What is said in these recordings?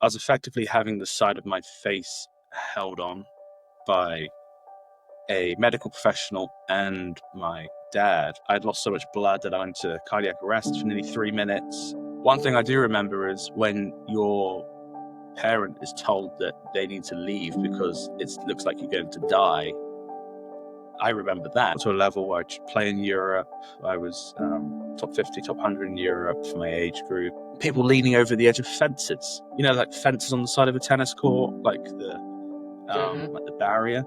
I was effectively having the side of my face held on by a medical professional and my dad. I'd lost so much blood that I went to cardiac arrest for nearly 3 minutes. One thing I do remember is when your parent is told that they need to leave because it looks like you're going to die. I remember that to a level where I could play in Europe. I was top 50, top 100 in Europe for my age group. People leaning over the edge of fences, like fences on the side of a tennis court, like the barrier.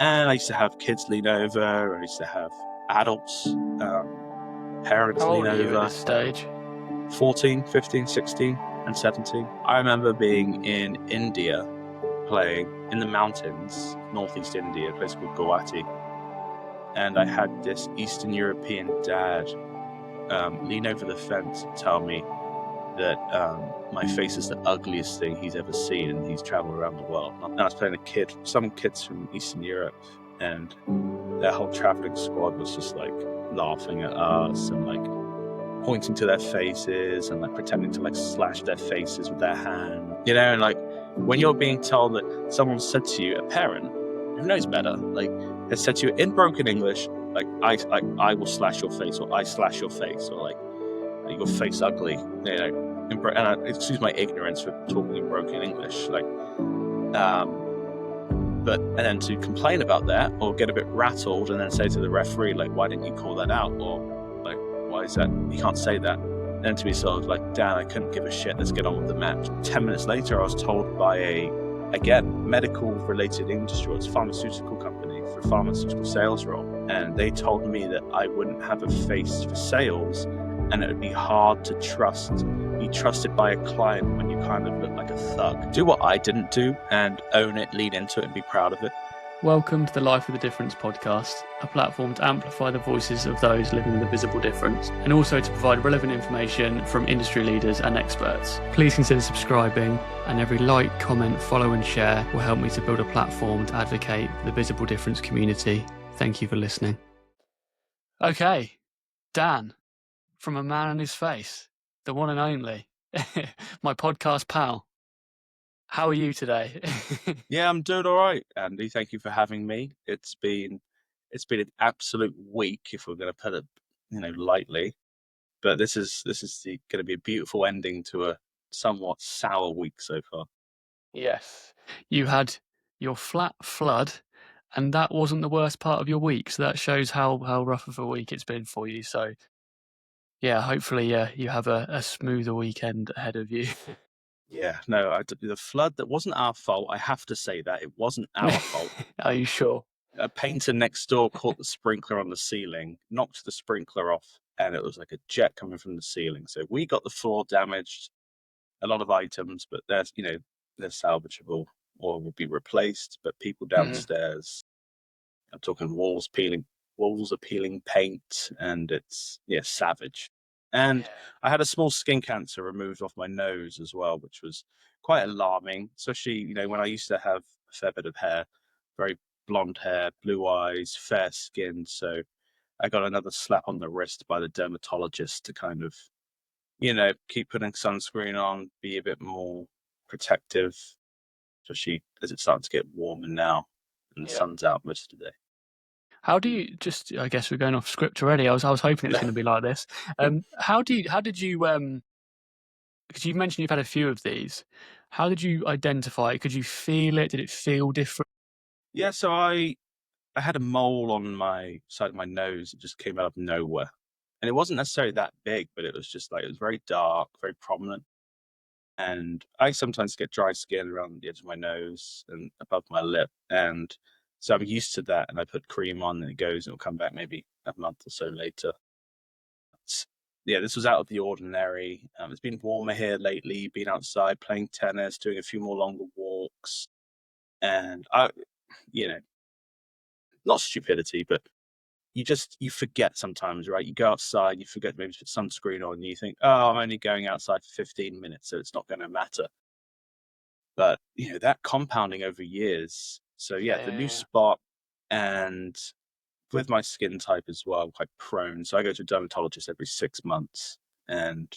And I used to have kids lean over. I used to have adults, parents How old lean are you over. at this stage? 14, 15, 16, and 17. I remember being in India playing in the mountains, northeast India, a place called Guwahati. And I had this Eastern European dad lean over the fence and tell me that my face is the ugliest thing he's ever seen, and he's traveled around the world. And I was playing some kids from Eastern Europe, and their whole traveling squad was just like laughing at us and like pointing to their faces and like pretending to like slash their faces with their hand, and like when you're being told that someone said to you, a parent who knows better, like has said to you in broken English, like I will slash your face, or I slash your face, or like your face ugly, and excuse my ignorance for talking in broken English, and then to complain about that or get a bit rattled and then say to the referee, like, why didn't you call that out? Or like, why is that? You can't say that. And then to be sort of like, Dan, I couldn't give a shit. Let's get on with the match. 10 minutes later, I was told by again, medical related industry, it's a pharmaceutical company for a pharmaceutical sales role. And they told me that I wouldn't have a face for sales and it would be hard to be trusted by a client when you kind of look like a thug. Do what I didn't do and own it, lean into it and be proud of it. Welcome to the Life with a Difference podcast, a platform to amplify the voices of those living with a visible difference and also to provide relevant information from industry leaders and experts. Please consider subscribing, and every like, comment, follow and share will help me to build a platform to advocate for the visible difference community. Thank you for listening. Okay, Dan, from a man and his face, the one and only, my podcast pal. How are you today? Yeah, I'm doing all right, Andy. Thank you for having me. It's been an absolute week, if we're going to put it, lightly. But this is going to be a beautiful ending to a somewhat sour week so far. Yes, you had your flat flood, and that wasn't the worst part of your week. So that shows how rough of a week it's been for you. So yeah, hopefully you have a smoother weekend ahead of you. Yeah, no, the flood, that wasn't our fault. I have to say that. It wasn't our fault. Are you sure? A painter next door caught the sprinkler on the ceiling, knocked the sprinkler off, and it was like a jet coming from the ceiling. So we got the floor damaged, a lot of items, but they're salvageable or will be replaced. But people downstairs, I'm talking walls are peeling paint, and it's savage. And I had a small skin cancer removed off my nose as well, which was quite alarming, especially, when I used to have a fair bit of hair, very blonde hair, blue eyes, fair skin. So I got another slap on the wrist by the dermatologist to kind of, keep putting sunscreen on, be a bit more protective, especially as it's starting to get warmer now and the sun's out most of the day. How do you I guess we're going off script already. I was hoping it was going to be like this. How did you, because you mentioned you've had a few of these, how did you identify it? Could you feel it? Did it feel different? Yeah, so I had a mole on my side of my nose. It just came out of nowhere. And it wasn't necessarily that big, but it was just like, it was very dark, very prominent. And I sometimes get dry skin around the edge of my nose and above my lip. And so I'm used to that. And I put cream on and it goes, and it'll come back maybe a month or so later. Yeah, this was out of the ordinary. It's been warmer here lately, been outside playing tennis, doing a few more longer walks. And not stupidity, but you forget sometimes, right? You go outside, you forget maybe to put sunscreen on, and you think, oh, I'm only going outside for 15 minutes, so it's not going to matter. But, that compounding over years. So the new spot, and with my skin type as well, I'm quite prone. So I go to a dermatologist every 6 months, and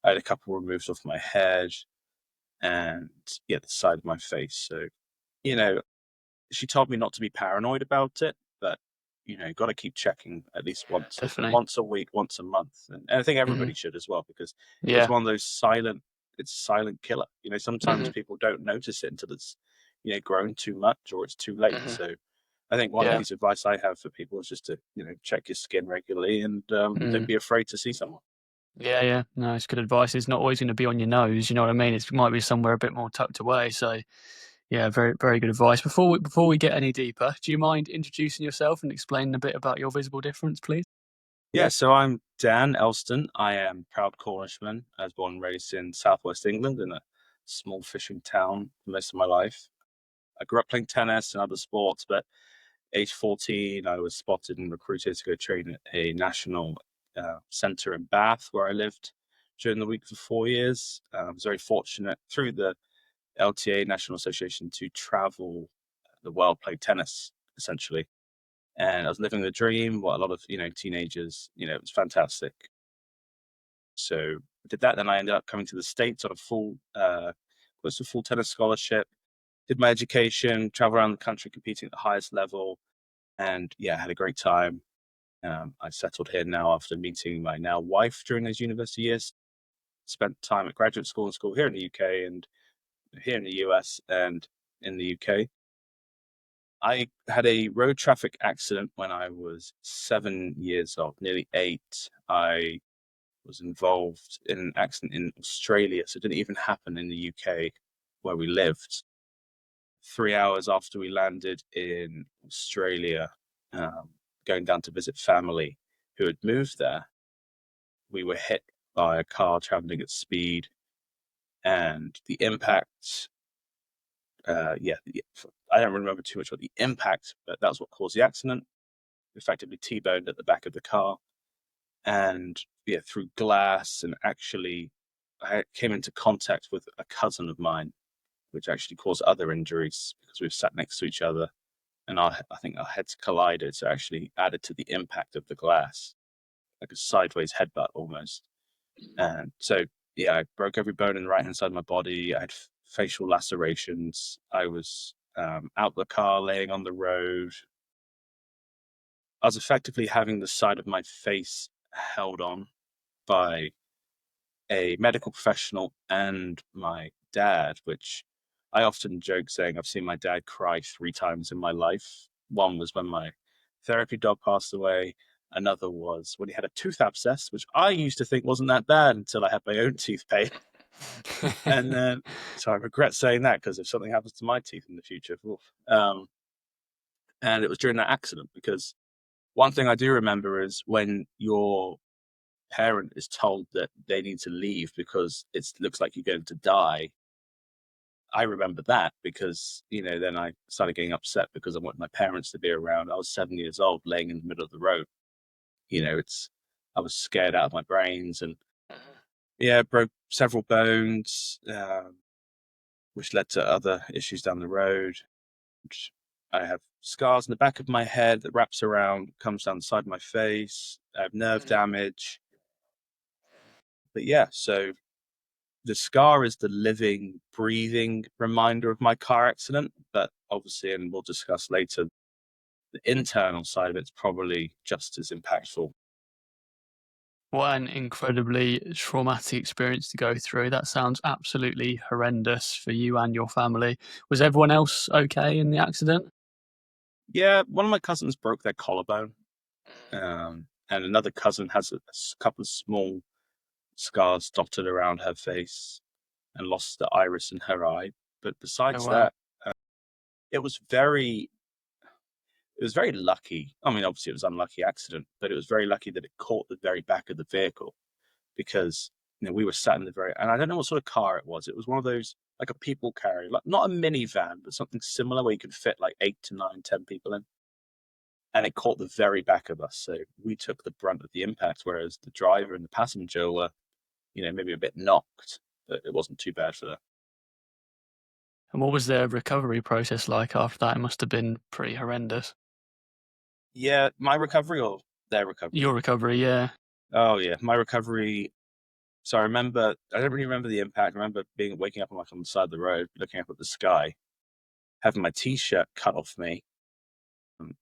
I had a couple removed off my head. and the side of my face. So, you know, she told me not to be paranoid about it, but got to keep checking at least Definitely. once a week, once a month, and I think Hmm. everybody should as well, because it's Yeah. one of those silent. It's a silent killer. Sometimes Hmm. people don't notice it until it's grown too much or it's too late. Hmm. So I think one Yeah. piece of advice I have for people is just to check your skin regularly, and don't Mm. be afraid to see someone. Yeah, yeah. No, it's good advice. It's not always going to be on your nose. You know what I mean? It might be somewhere a bit more tucked away. So, yeah, very, very good advice. Before we get any deeper, do you mind introducing yourself and explaining a bit about your visible difference, please? Yeah, so I'm Dan Elston. I am proud Cornishman. I was born and raised in southwest England in a small fishing town for most of my life. I grew up playing tennis and other sports, but age 14, I was spotted and recruited to go train at a national centre in Bath, where I lived during the week for 4 years. I was very fortunate through the LTA National Association to travel the world, play tennis, essentially. And I was living the dream, what a lot of teenagers, it was fantastic. So I did that. Then I ended up coming to the States on a close to full tennis scholarship. Did my education, travel around the country, competing at the highest level, and had a great time. I settled here now after meeting my now wife during those university years. Spent time at graduate school and school here in the UK and here in the US and in the UK. I had a road traffic accident when I was 7 years old, nearly 8. I was involved in an accident in Australia, so it didn't even happen in the UK where we lived. 3 hours after we landed in Australia, um, going down to visit family who had moved there, we were hit by a car traveling at speed, and the impact. I don't remember too much about the impact, but that's what caused the accident. Effectively T-boned at the back of the car, and through glass, and actually I came into contact with a cousin of mine, which actually caused other injuries because we were sat next to each other, and I think our heads collided, so actually added to the impact of the glass, like a sideways headbutt almost. And so I broke every bone in the right hand side of my body. I had facial lacerations. I was out the car, laying on the road. I was effectively having the side of my face held on by a medical professional and my dad, which I often joke saying I've seen my dad cry 3 times in my life. One was when my therapy dog passed away. Another was when he had a tooth abscess, which I used to think wasn't that bad until I had my own teeth pain. And then, so I regret saying that, because if something happens to my teeth in the future, oof. And it was during that accident, because one thing I do remember is when your parent is told that they need to leave because it looks like you're going to die. I remember that because, then I started getting upset because I wanted my parents to be around. I was 7 years old, laying in the middle of the road. I was scared out of my brains, and broke several bones, which led to other issues down the road. I have scars in the back of my head that wraps around, comes down the side of my face. I have nerve damage. But so the scar is the living, breathing reminder of my car accident. But obviously, and we'll discuss later, the internal side of it's probably just as impactful. What an incredibly traumatic experience to go through. That sounds absolutely horrendous for you and your family. Was everyone else okay in the accident? Yeah, one of my cousins broke their collarbone, and another cousin has a couple of small scars dotted around her face and lost the iris in her eye. But Oh, besides wow. that, it was very lucky. I mean, obviously it was an unlucky accident, but it was very lucky that it caught the very back of the vehicle, because we were sat in the very, and I don't know what sort of car it was. It was one of those, like a people carrier, like not a minivan, but something similar where you could fit like 8 to 9, 10 people in. And it caught the very back of us, so we took the brunt of the impact, whereas the driver and the passenger were, maybe a bit knocked, but it wasn't too bad for them. And what was their recovery process like after that? It must have been pretty horrendous. Yeah, my recovery or their recovery? Your recovery, yeah. Oh yeah, my recovery. So I don't really remember the impact. I remember waking up on the side of the road, looking up at the sky, having my t-shirt cut off me.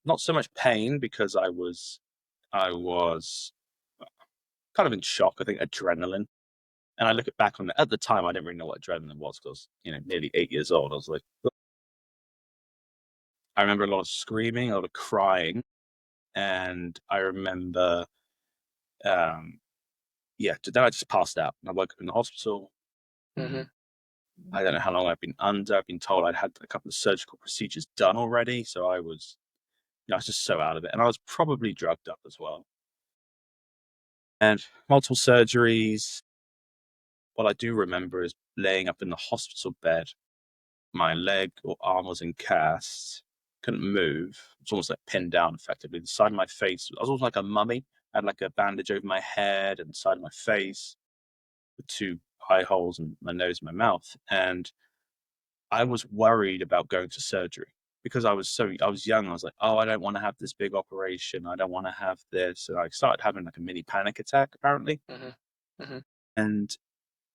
Not so much pain because I was kind of in shock. I think adrenaline. And I look back on it at the time. I didn't really know what adrenaline was because nearly 8 years old. I was like, I remember a lot of screaming, a lot of crying, and I remember, then I just passed out and I woke up in the hospital. Mm-hmm. I don't know how long I've been under. I've been told I'd had a couple of surgical procedures done already, so I was just so out of it, and I was probably drugged up as well. And multiple surgeries. What I do remember is laying up in the hospital bed. My leg or arm was in cast, couldn't move. It was almost like pinned down, effectively. The side of my face, I was almost like a mummy. I had like a bandage over my head and the side of my face with two eye holes in my nose and my mouth. And I was worried about going to surgery because I was young. I was like, oh, I don't want to have this big operation. I don't want to have this. And I started having like a mini panic attack, apparently. Mm-hmm. Mm-hmm. And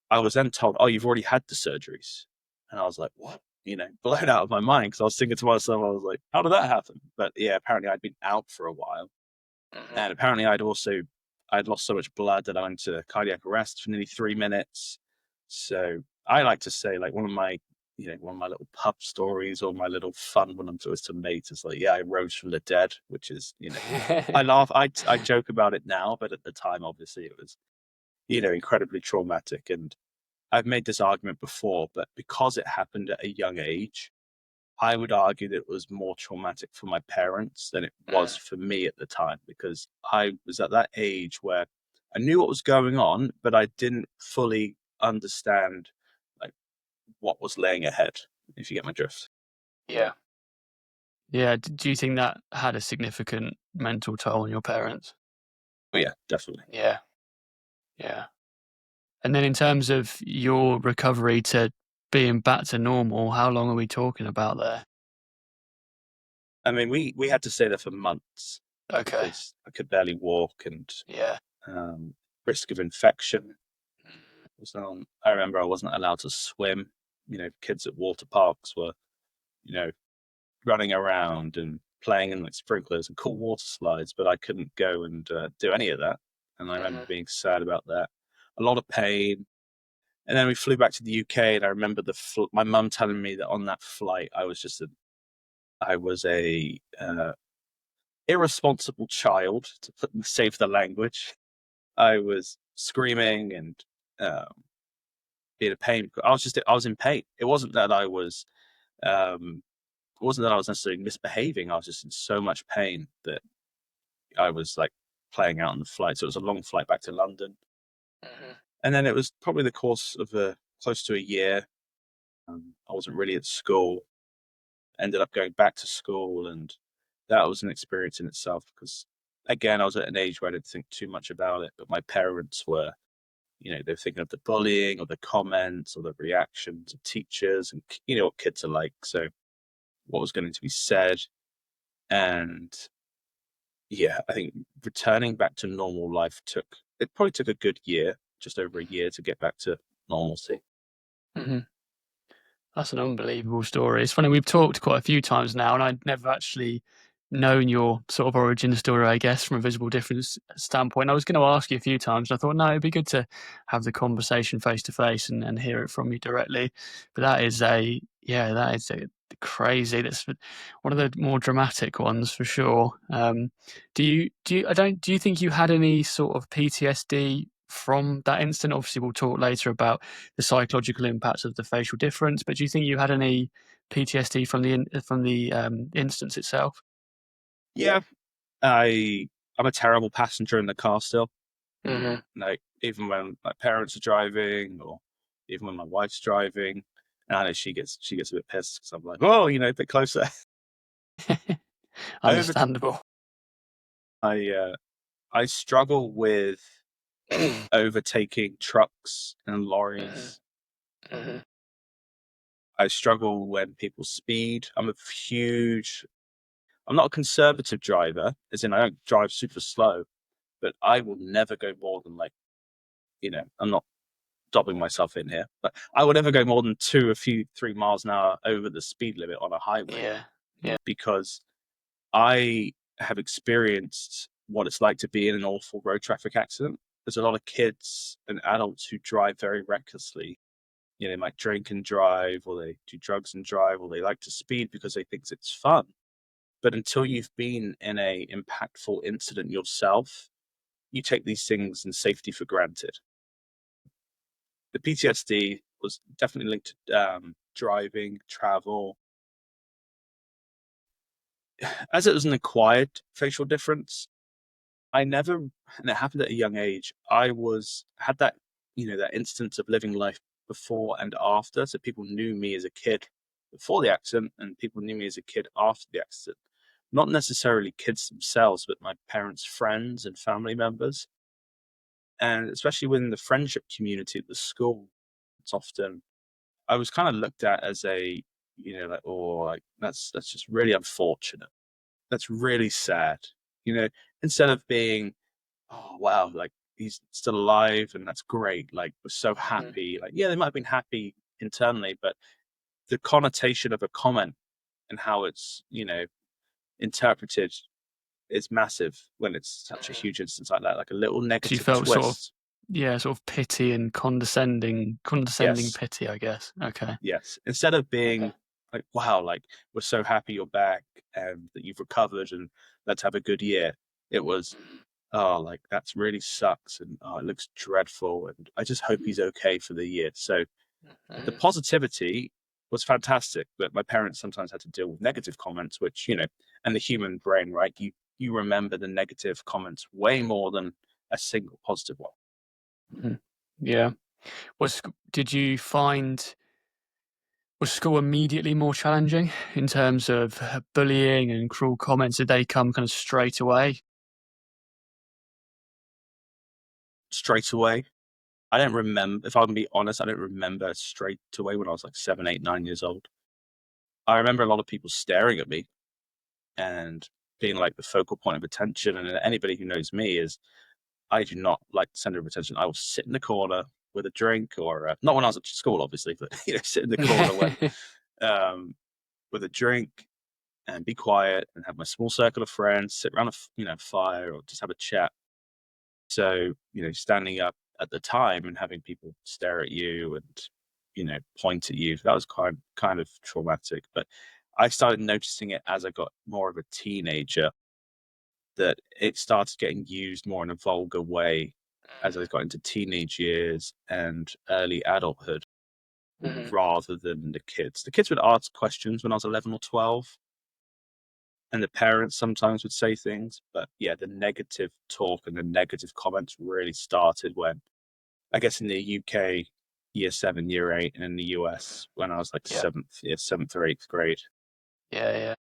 I was then told, oh, you've already had the surgeries. And I was like, what? Blown out of my mind because I was thinking to myself, I was like, how did that happen? But yeah, apparently I'd been out for a while. Mm-hmm. And apparently I'd lost so much blood that I went into cardiac arrest for nearly 3 minutes. So I like to say, like, one of my little pub stories or my little fun when I'm always to mates is like, yeah, I rose from the dead, which is, I laugh, I joke about it now, but at the time, obviously, it was, incredibly traumatic. And I've made this argument before, but because it happened at a young age, I would argue that it was more traumatic for my parents than it was for me at the time, because I was at that age where I knew what was going on, but I didn't fully understand like what was laying ahead, if you get my drift. Yeah. Yeah. Do you think that had a significant mental toll on your parents? But yeah, definitely. Yeah. Yeah. And then in terms of your recovery to being back to normal, how long are we talking about there? I mean, we had to stay there for months Okay. because I could barely walk and Yeah. risk of infection was on. I remember I wasn't allowed to swim. Kids at water parks were, you know, running around and playing in like sprinklers and cool water slides, but I couldn't go and do any of that. And I remember being sad about that. A lot of pain. And then we flew back to the UK, and I remember my mum telling me that on that flight, I was a irresponsible child, to save the language. I was screaming and in a pain. I was in pain. It wasn't that I was necessarily misbehaving. I was just in so much pain that I was like playing out on the flight. So it was a long flight back to London. Mm-hmm. And then it was probably the course of close to a year. I wasn't really at school. Ended up going back to school, and that was an experience in itself because, again, I was at an age where I didn't think too much about it. But my parents were, they were thinking of the bullying or the comments or the reactions of teachers, and you know what kids are like. So what was going to be said, and yeah, I think returning back to normal life probably took a good year, just over a year, to get back to normalcy. Mm-hmm. That's an unbelievable story. It's funny, we've talked quite a few times now, and I'd never actually known your sort of origin story, I guess, from a visible difference standpoint. I was going to ask you a few times, and I thought, no, it'd be good to have the conversation face to face and hear it from you directly. But that is crazy. That's one of the more dramatic ones for sure. Do you think you had any sort of PTSD from that incident? Obviously, we'll talk later about the psychological impacts of the facial difference, but do you think you had any PTSD from the instance itself? Yeah, I'm a terrible passenger in the car still. Mm-hmm. Like even when my parents are driving, or even when my wife's driving, and I know she gets a bit pissed because I'm like, oh, a bit closer. Over, Understandable. I struggle with overtaking trucks and lorries. Mm-hmm. I struggle when people speed. I'm not a conservative driver, as in I don't drive super slow, but I will never go more than I'm not dobbing myself in here, but I would never go more than 3 miles an hour over the speed limit on a highway because I have experienced what it's like to be in an awful road traffic accident. There's a lot of kids and adults who drive very recklessly. You know, they might drink and drive, or they do drugs and drive, or they like to speed because they think it's fun. But until you've been in a impactful incident yourself, you take these things and safety for granted. The PTSD was definitely linked to driving, travel. As it was an acquired facial difference, I never, and it happened at a young age, had that, that instance of living life before and after. So people knew me as a kid before the accident, and people knew me as a kid after the accident. Not necessarily kids themselves, but my parents' friends and family members. And especially within the friendship community at the school, it's often, I was kind of looked at as that's just really unfortunate. That's really sad. Instead of being, oh wow, like he's still alive and that's great. Like we're so happy. Like, yeah, they might have been happy internally, but the connotation of a comment and how it's, interpreted is massive when it's such a huge instance like that, like a little negative you felt twist. sort of pity and condescending Yes. pity, I guess. Okay. Yes. Instead of being like, wow, like we're so happy you're back and that you've recovered and let's have a good year. It was, oh, like that's really sucks and oh, it looks dreadful and I just hope he's okay for the year. So the positivity was fantastic, but my parents sometimes had to deal with negative comments, which, and the human brain, right? You remember the negative comments way more than a single positive one. Yeah. Did you find, was school immediately more challenging in terms of bullying and cruel comments? Did they come kind of straight away? Straight away. I don't remember, if I'm gonna be honest, I don't remember straight away when I was like 7, 8, 9 years old. I remember a lot of people staring at me and being like the focal point of attention. And anybody who knows me is I do not like the center of attention. I will sit in the corner with a drink, or not when I was at school, obviously, but sit in the corner with a drink and be quiet and have my small circle of friends, sit around a fire or just have a chat. So standing up at the time and having people stare at you and point at you, that was kind of traumatic. But I started noticing it as I got more of a teenager, that it started getting used more in a vulgar way as I got into teenage years and early adulthood, rather than the kids. The kids would ask questions when I was 11 or 12, and the parents sometimes would say things, but yeah, the negative talk and the negative comments really started when, I guess, in the UK, year 7, year 8, and in the US when I was like seventh or eighth grade. Yeah.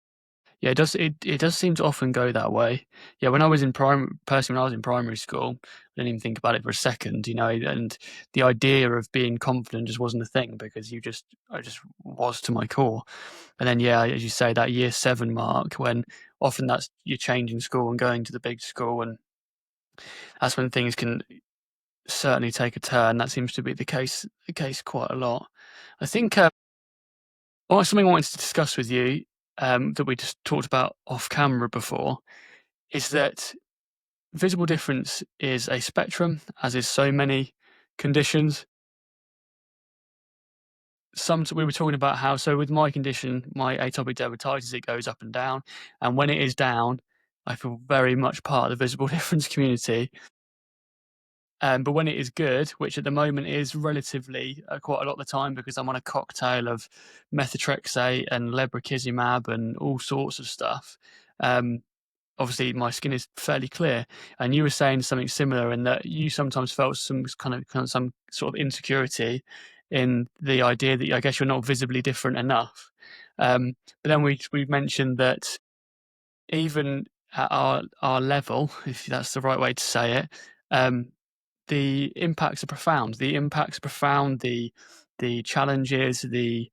Yeah, it does seem to often go that way. Yeah, when I was in primary school, I didn't even think about it for a second, and the idea of being confident just wasn't a thing because I just was to my core. And then, yeah, as you say, that year 7 mark, when often that's you're changing school and going to the big school, and that's when things can certainly take a turn. That seems to be the case quite a lot. I think something I wanted to discuss with you, that we just talked about off camera before, is that visible difference is a spectrum, as is so many conditions. We were talking about how, so with my condition, my atopic dermatitis, it goes up and down. And when it is down, I feel very much part of the visible difference community. But when it is good, which at the moment is relatively quite a lot of the time because I'm on a cocktail of methotrexate and lebrikizumab and all sorts of stuff, obviously my skin is fairly clear. And you were saying something similar in that you sometimes felt some some sort of insecurity in the idea that I guess you're not visibly different enough. But then we mentioned that even at our level, if that's the right way to say it, the impacts are profound. The challenges, the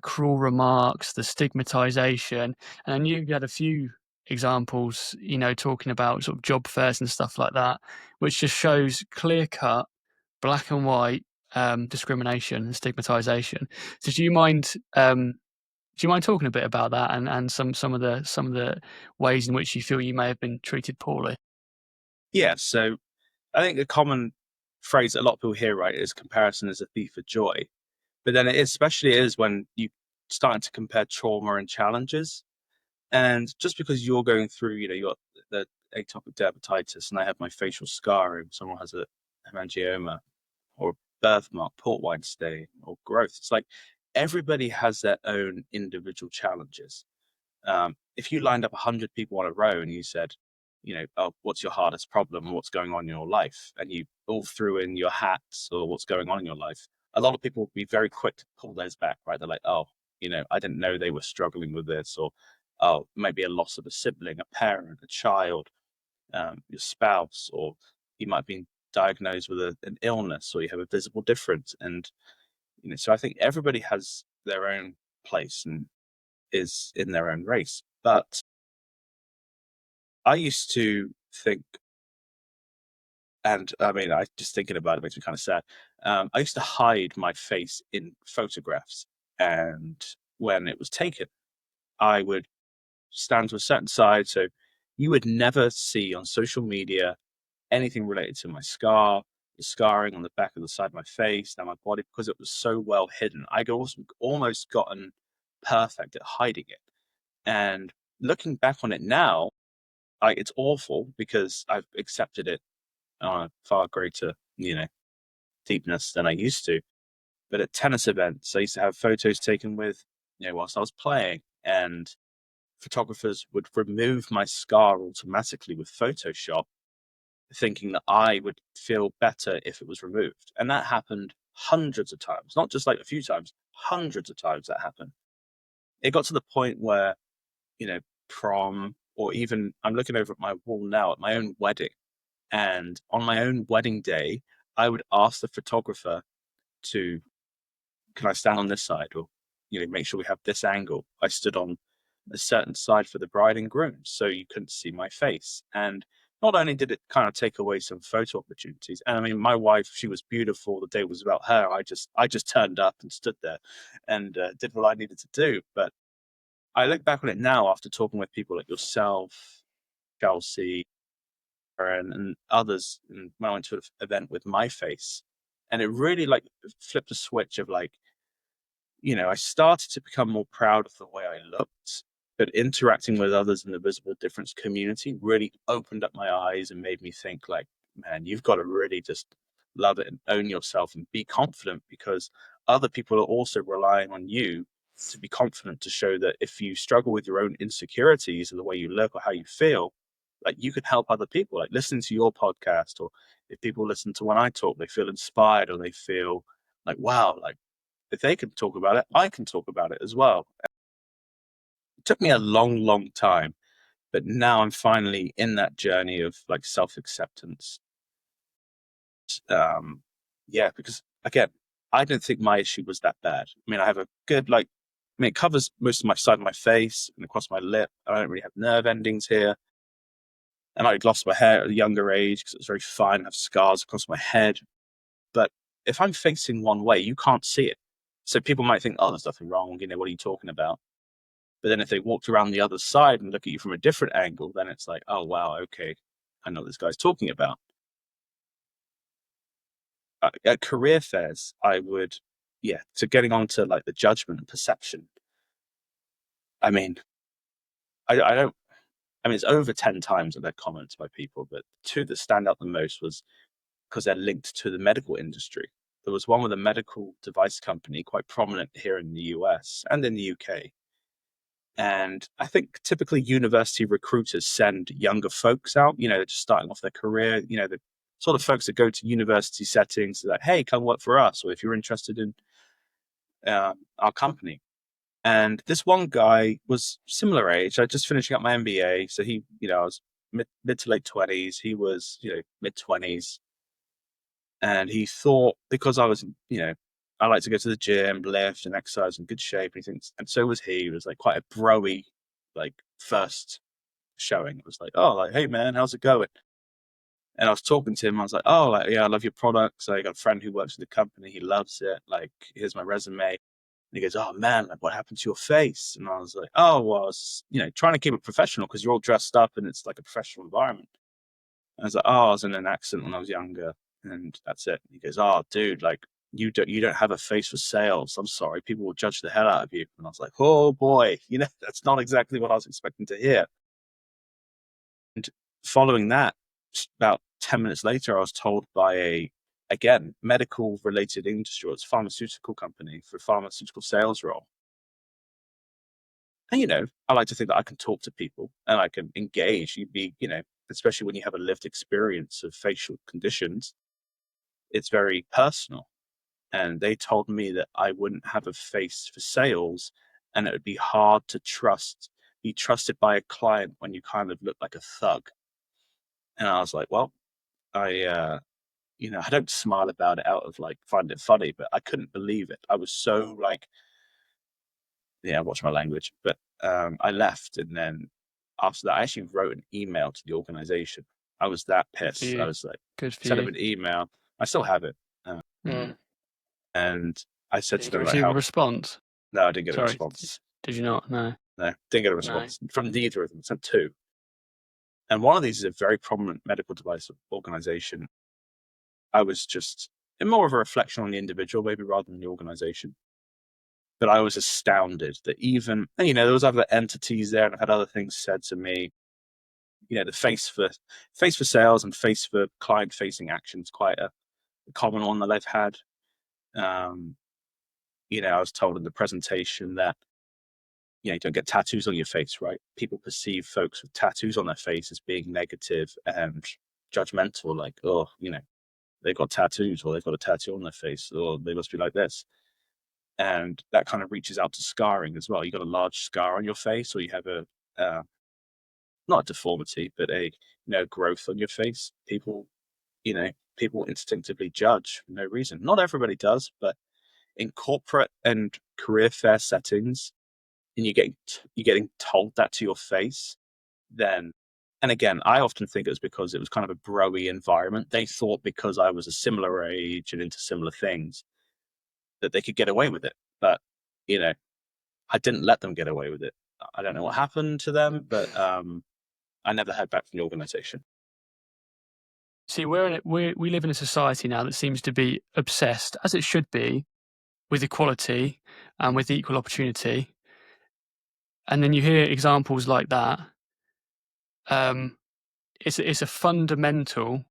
cruel remarks, the stigmatization. And you had a few examples, talking about sort of job fairs and stuff like that, which just shows clear cut, black and white, discrimination and stigmatisation. So do you mind talking a bit about that and some of the ways in which you feel you may have been treated poorly? Yeah, so I think a common phrase that a lot of people hear, right, is comparison is a thief of joy. But then especially it is when you starting to compare trauma and challenges. And just because you're going through, you got the atopic dermatitis and I have my facial scarring, someone has a hemangioma or birthmark, port wine stain or growth. It's like everybody has their own individual challenges. If you lined up 100 people on a row and you said, oh, what's your hardest problem? What's going on in your life? And you all threw in your hats or what's going on in your life, a lot of people would be very quick to pull those back, right? They're like, oh, I didn't know they were struggling with this, or, oh, maybe a loss of a sibling, a parent, a child, your spouse, or you might have been diagnosed with an illness, or you have a visible difference. And, so I think everybody has their own place and is in their own race. But I used to think, and I mean, I just thinking about it makes me kind of sad. I used to hide my face in photographs, and when it was taken, I would stand to a certain side, so you would never see on social media anything related to my scar, the scarring on the back of the side of my face, down my body, because it was so well hidden. I also almost gotten perfect at hiding it. And looking back on it now, it's awful because I've accepted it on a far greater, deepness than I used to. But at tennis events, I used to have photos taken with, whilst I was playing, and photographers would remove my scar automatically with Photoshop, thinking that I would feel better if it was removed. And that happened hundreds of times, not just like a few times, hundreds of times that happened. It got to the point where, prom, or even I'm looking over at my wall now at my own wedding. And on my own wedding day, I would ask the photographer to, can I stand on this side? Or, make sure we have this angle. I stood on a certain side for the bride and groom, so you couldn't see my face. And not only did it kind of take away some photo opportunities, and I mean, my wife, she was beautiful. The day was about her. I just turned up and stood there and did what I needed to do. But I look back on it now after talking with people like yourself, Chelsea, and others, and when I went to an event with my face, and it really like flipped a switch of like, I started to become more proud of the way I looked, but interacting with others in the visible difference community really opened up my eyes and made me think like, man, you've got to really just love it and own yourself and be confident, because other people are also relying on you to be confident, to show that if you struggle with your own insecurities or the way you look or how you feel, like you can help other people. Like listening to your podcast, or if people listen to when I talk, they feel inspired, or they feel like, wow, like if they can talk about it, I can talk about it as well. It took me a long, long time, but now I'm finally in that journey of like self-acceptance. Yeah, because again, I don't think my issue was that bad. I mean, I have a good, it covers most of my side of my face and across my lip. I don't really have nerve endings here. And I lost my hair at a younger age because it was very fine. I have scars across my head. But if I'm facing one way, you can't see it. So people might think, oh, there's nothing wrong. What are you talking about? But then if they walked around the other side and look at you from a different angle, then it's like, oh, wow, okay, I know what this guy's talking about. At career fairs, I would, so getting on to like the judgment and perception. I mean, I don't, I mean, it's over 10 times that they're comments by people, but two that stand out the most was because they're linked to the medical industry. There was one with a medical device company quite prominent here in the US and in the UK. And I think typically university recruiters send younger folks out, they're just starting off their career, the sort of folks that go to university settings, like, hey, come work for us, or if you're interested in our company. And this one guy was similar age. I just finishing up my MBA. So he, I was mid to late 20s. He was, mid 20s. And he thought, because I was, I like to go to the gym, lift and exercise in good shape. And he thinks, and so was he. It was like quite a broy, like first showing. It was like, oh, like, hey man, how's it going? And I was talking to him. I was like, "Oh, like, yeah, I love your products. I got a friend who works in the company. He loves it. Like, here's my resume." And he goes, "Oh man, like, what happened to your face?" And I was like, "Oh, well, I was, trying to keep it professional because you're all dressed up and it's like a professional environment." And I was like, "Oh, I was in an accident when I was younger, and that's it." And he goes, "Oh, dude, like, you don't have a face for sales. I'm sorry, people will judge the hell out of you." And I was like, "Oh boy, that's not exactly what I was expecting to hear." And following that, about 10 minutes later, I was told by again, medical related industry, it's a pharmaceutical company for pharmaceutical sales role. And, I like to think that I can talk to people and I can engage. Especially when you have a lived experience of facial conditions, it's very personal. And they told me that I wouldn't have a face for sales and it would be hard to be trusted by a client when you kind of look like a thug. And I was like, well, I don't smile about it out of like find it funny, but I couldn't believe it. I was so like, yeah, watch my language. But I left, and then after that, I actually wrote an email to the organization. I was that pissed. I was like, Good for sent you. them an email. I still have it, and I said to Did you them like, receive a "How?" response? No, I didn't get a Sorry, response. did you not? No. No, didn't get a response from neither of them. I sent two, and one of these is a very prominent medical device organization. I was just more of a reflection on the individual, maybe rather than the organization. But I was astounded that even, there was other entities there and I've had other things said to me. The face for sales and face for client facing actions, quite a common one that I've had. I was told in the presentation that, you don't get tattoos on your face, right? People perceive folks with tattoos on their face as being negative and judgmental, like, oh, they've got tattoos or they've got a tattoo on their face or they must be like this. And that kind of reaches out to scarring as well. You got a large scar on your face, or you have a not a deformity, but a growth on your face. People instinctively judge for no reason. Not everybody does, but in corporate and career fair settings, and you're getting told that to your face, then. And again, I often think it was because it was kind of a bro-y environment. They thought because I was a similar age and into similar things that they could get away with it. But, I didn't let them get away with it. I don't know what happened to them, but I never heard back from the organization. See, we live in a society now that seems to be obsessed, as it should be, with equality and with equal opportunity. And then you hear examples like that. It's a fundamental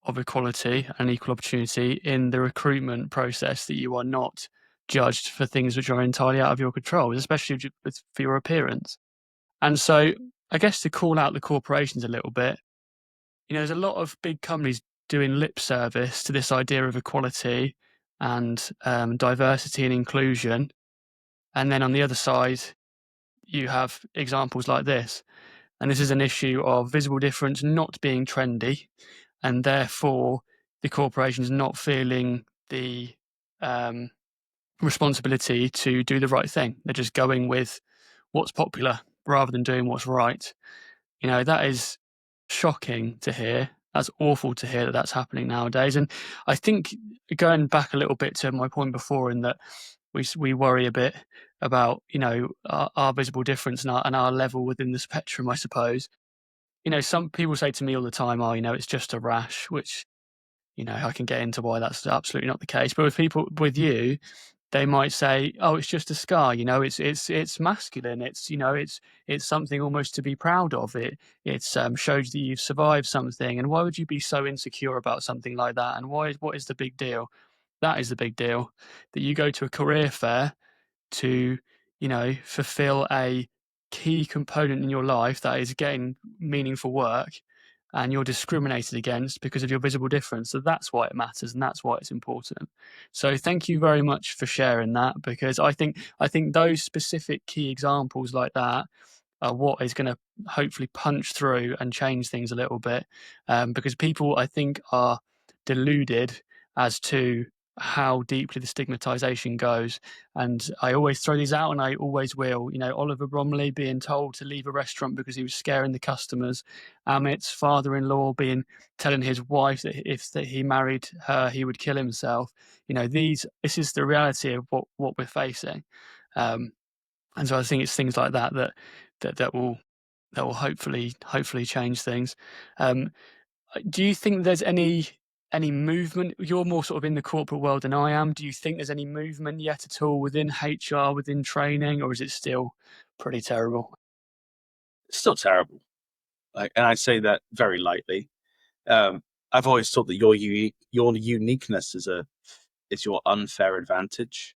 of equality and equal opportunity in the recruitment process that you are not judged for things which are entirely out of your control, especially for your appearance. And so, I guess to call out the corporations a little bit, there's a lot of big companies doing lip service to this idea of equality and diversity and inclusion. And then on the other side, you have examples like this. And this is an issue of visible difference not being trendy, and therefore the corporations not feeling the responsibility to do the right thing. They're just going with what's popular rather than doing what's right. That is shocking to hear. That's awful to hear that that's happening nowadays. And I think going back a little bit to my point before, in that we worry a bit about our visible difference and our level within the spectrum, I suppose. Some people say to me all the time, "Oh, it's just a rash," which I can get into why that's absolutely not the case. But with you, they might say, "Oh, it's just a scar. It's masculine. It's something almost to be proud of. It shows that you've survived something. And why would you be so insecure about something like that? And what is the big deal? That is the big deal. That you go to a career fair to, fulfill a key component in your life, that is getting meaningful work, and you're discriminated against because of your visible difference. So that's why it matters, and that's why it's important. So thank you very much for sharing that, because I think those specific key examples like that are what is going to hopefully punch through and change things a little bit, because people, I think, are deluded as to how deeply the stigmatisation goes. And I always throw these out, and I always will. Oliver Bromley being told to leave a restaurant because he was scaring the customers. Amit's father-in-law telling his wife that if he married her, he would kill himself. This is the reality of what we're facing. And so I think it's things like that will hopefully change things. Do you think there's any movement? You're more sort of in the corporate world than I am. Do you think there's any movement yet at all within HR, within training, or is it still pretty terrible? It's still terrible. And I say that very lightly. I've always thought that your uniqueness is your unfair advantage.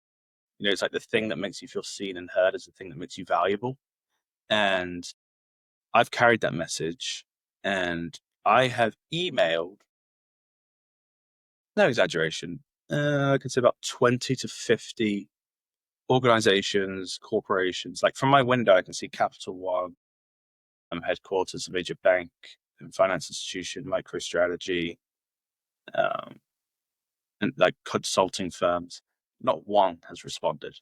It's like the thing that makes you feel seen and heard is the thing that makes you valuable. And I've carried that message, and I have emailed, no exaggeration, I could say about 20 to 50 organizations, corporations. Like from my window, I can see Capital One, headquarters, a major bank, and finance institution, MicroStrategy, and like consulting firms. Not one has responded.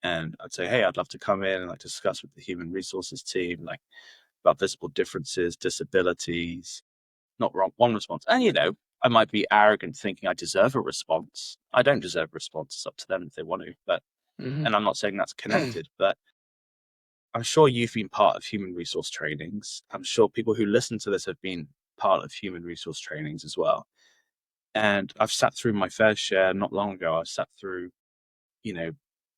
And I'd say, hey, I'd love to come in and like discuss with the human resources team, like about visible differences, disabilities. Not one response. And I might be arrogant thinking I deserve a response. I don't deserve a response. It's up to them if they want to. But and I'm not saying that's connected, but I'm sure you've been part of human resource trainings. I'm sure people who listen to this have been part of human resource trainings as well. And I've sat through my fair share. Not long ago, I sat through,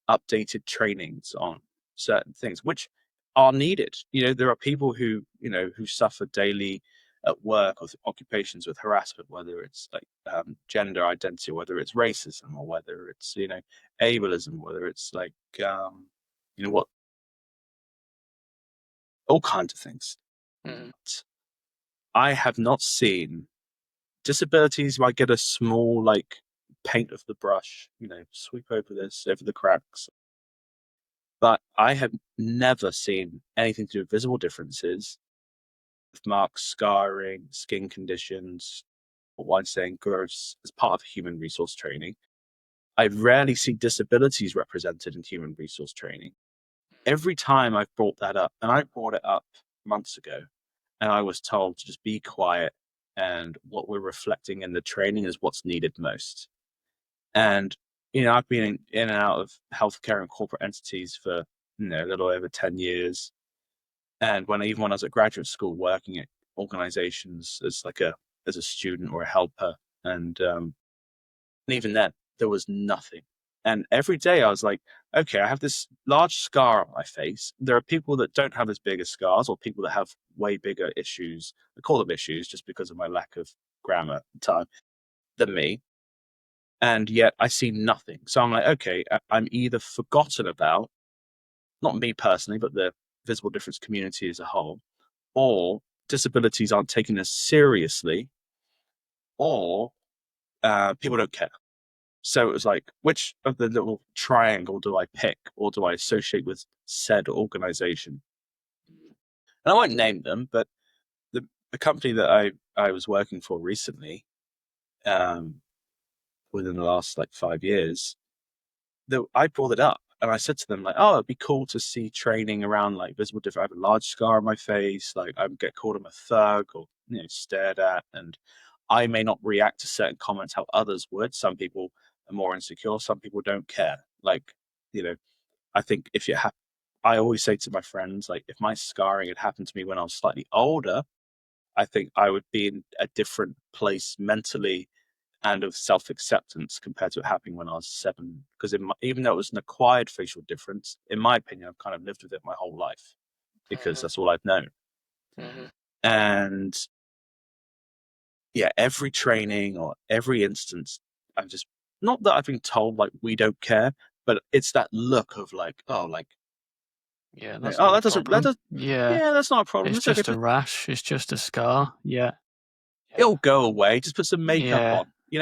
updated trainings on certain things, which are needed. There are people who suffer daily at work or occupations with harassment, whether it's like gender identity, whether it's racism, or whether it's ableism, whether it's like what, all kinds of things. I have not seen disabilities might get a small like paint of the brush, sweep over the cracks. But I have never seen anything to do with visible differences, marks, scarring, skin conditions, or why I'm saying gross as part of human resource training. I rarely see disabilities represented in human resource training. Every time I've brought that up, and I brought it up months ago, and I was told to just be quiet, and what we're reflecting in the training is what's needed most. And I've been in and out of healthcare and corporate entities for a little over 10 years. And when I was at graduate school working at organizations as a student or a helper, and even then there was nothing. And every day I was like, okay, I have this large scar on my face. There are people that don't have as big as scars, or people that have way bigger issues. I call them issues just because of my lack of grammar at the time, than me. And yet I see nothing. So I'm like, okay, I'm either forgotten about, not me personally, but the visible difference community as a whole, or disabilities aren't taken as seriously, or people don't care. So it was like, which of the little triangle do I pick, or do I associate with said organization? And I won't name them, but the company that I was working for recently, within the last 5 years, I brought it up, and I said to them like, oh, it'd be cool to see training around visible difference. I have a large scar on my face, I get called a thug or stared at, and I may not react to certain comments how others would. Some people are more insecure, some people don't care. I think if I always say to my friends, if my scarring had happened to me when I was slightly older, I think I would be in a different place mentally and of self-acceptance compared to it happening when I was 7. Because even though it was an acquired facial difference, in my opinion, I've kind of lived with it my whole life because that's all I've known. And every training or every instance, I'm just, not that I've been told we don't care, but it's that look of yeah, that's not a problem. It's just a rash. It's just a scar. Yeah. It'll go away. Just put some makeup on. You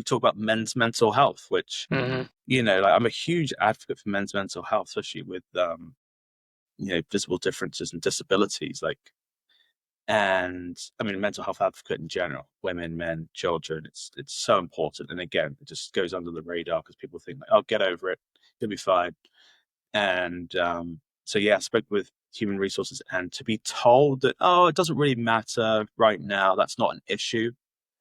talk about men's mental health, which, I'm a huge advocate for men's mental health, especially with, visible differences and disabilities. And I mean, mental health advocate in general, women, men, children, it's so important. And again, it just goes under the radar because people think like, oh, get over it, you'll be fine. And so yeah, I spoke with human resources, and to be told that, oh, it doesn't really matter right now, that's not an issue.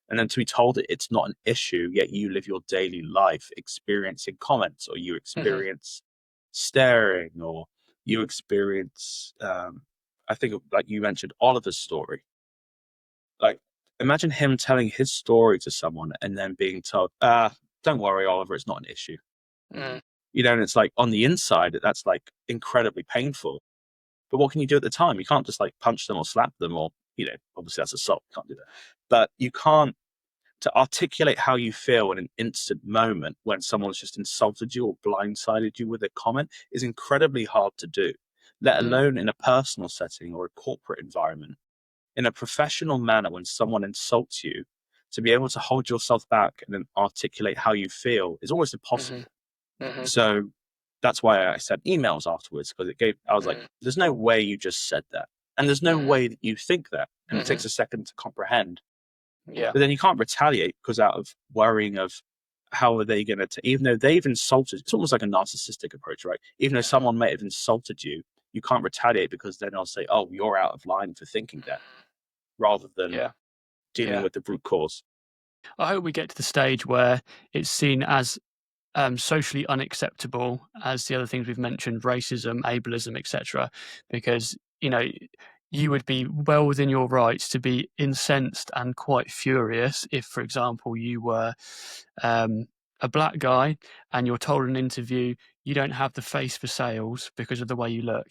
And then to be told that it's not an issue, yet you live your daily life experiencing comments, or you Mm-hmm. experience staring, or you experience, I think, like you mentioned, Oliver's story. Like, imagine him telling his story to someone and then being told, don't worry, Oliver, it's not an issue. Mm-hmm. And it's like on the inside, that's like incredibly painful. But what can you do at the time? You can't just like punch them or slap them, or, obviously that's assault. You can't do that. But you can't, to articulate how you feel in an instant moment when someone's just insulted you or blindsided you with a comment is incredibly hard to do, let alone in a personal setting or a corporate environment. In a professional manner, when someone insults you, to be able to hold yourself back and then articulate how you feel is almost Mm-hmm. impossible. Mm-hmm. So that's why I sent emails afterwards, because I was like, there's no way you just said that. And there's no way that you think that. And it Mm-hmm. takes a second to comprehend. Yeah. But then you can't retaliate because out of worrying of how are they going to, even though they've insulted, it's almost like a narcissistic approach, right? Even though someone may have insulted you, you can't retaliate because then they'll say, oh, you're out of line for thinking that, rather than Yeah. dealing Yeah. with the root cause. I hope we get to the stage where it's seen as socially unacceptable as the other things we've mentioned, racism, ableism, etc. Because you would be well within your rights to be incensed and quite furious if, for example, you were a black guy and you're told in an interview you don't have the face for sales because of the way you look.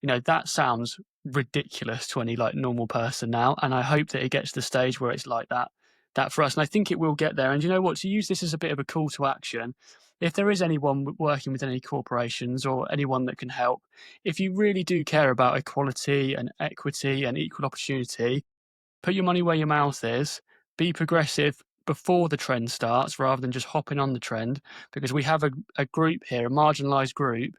That sounds ridiculous to any like normal person now, and I hope that it gets to the stage where it's like that for us, and I think it will get there. And you know what, to use this as a bit of a call to action, if there is anyone working with any corporations or anyone that can help, if you really do care about equality and equity and equal opportunity, put your money where your mouth is, be progressive before the trend starts rather than just hopping on the trend, because we have a group here, a marginalised group,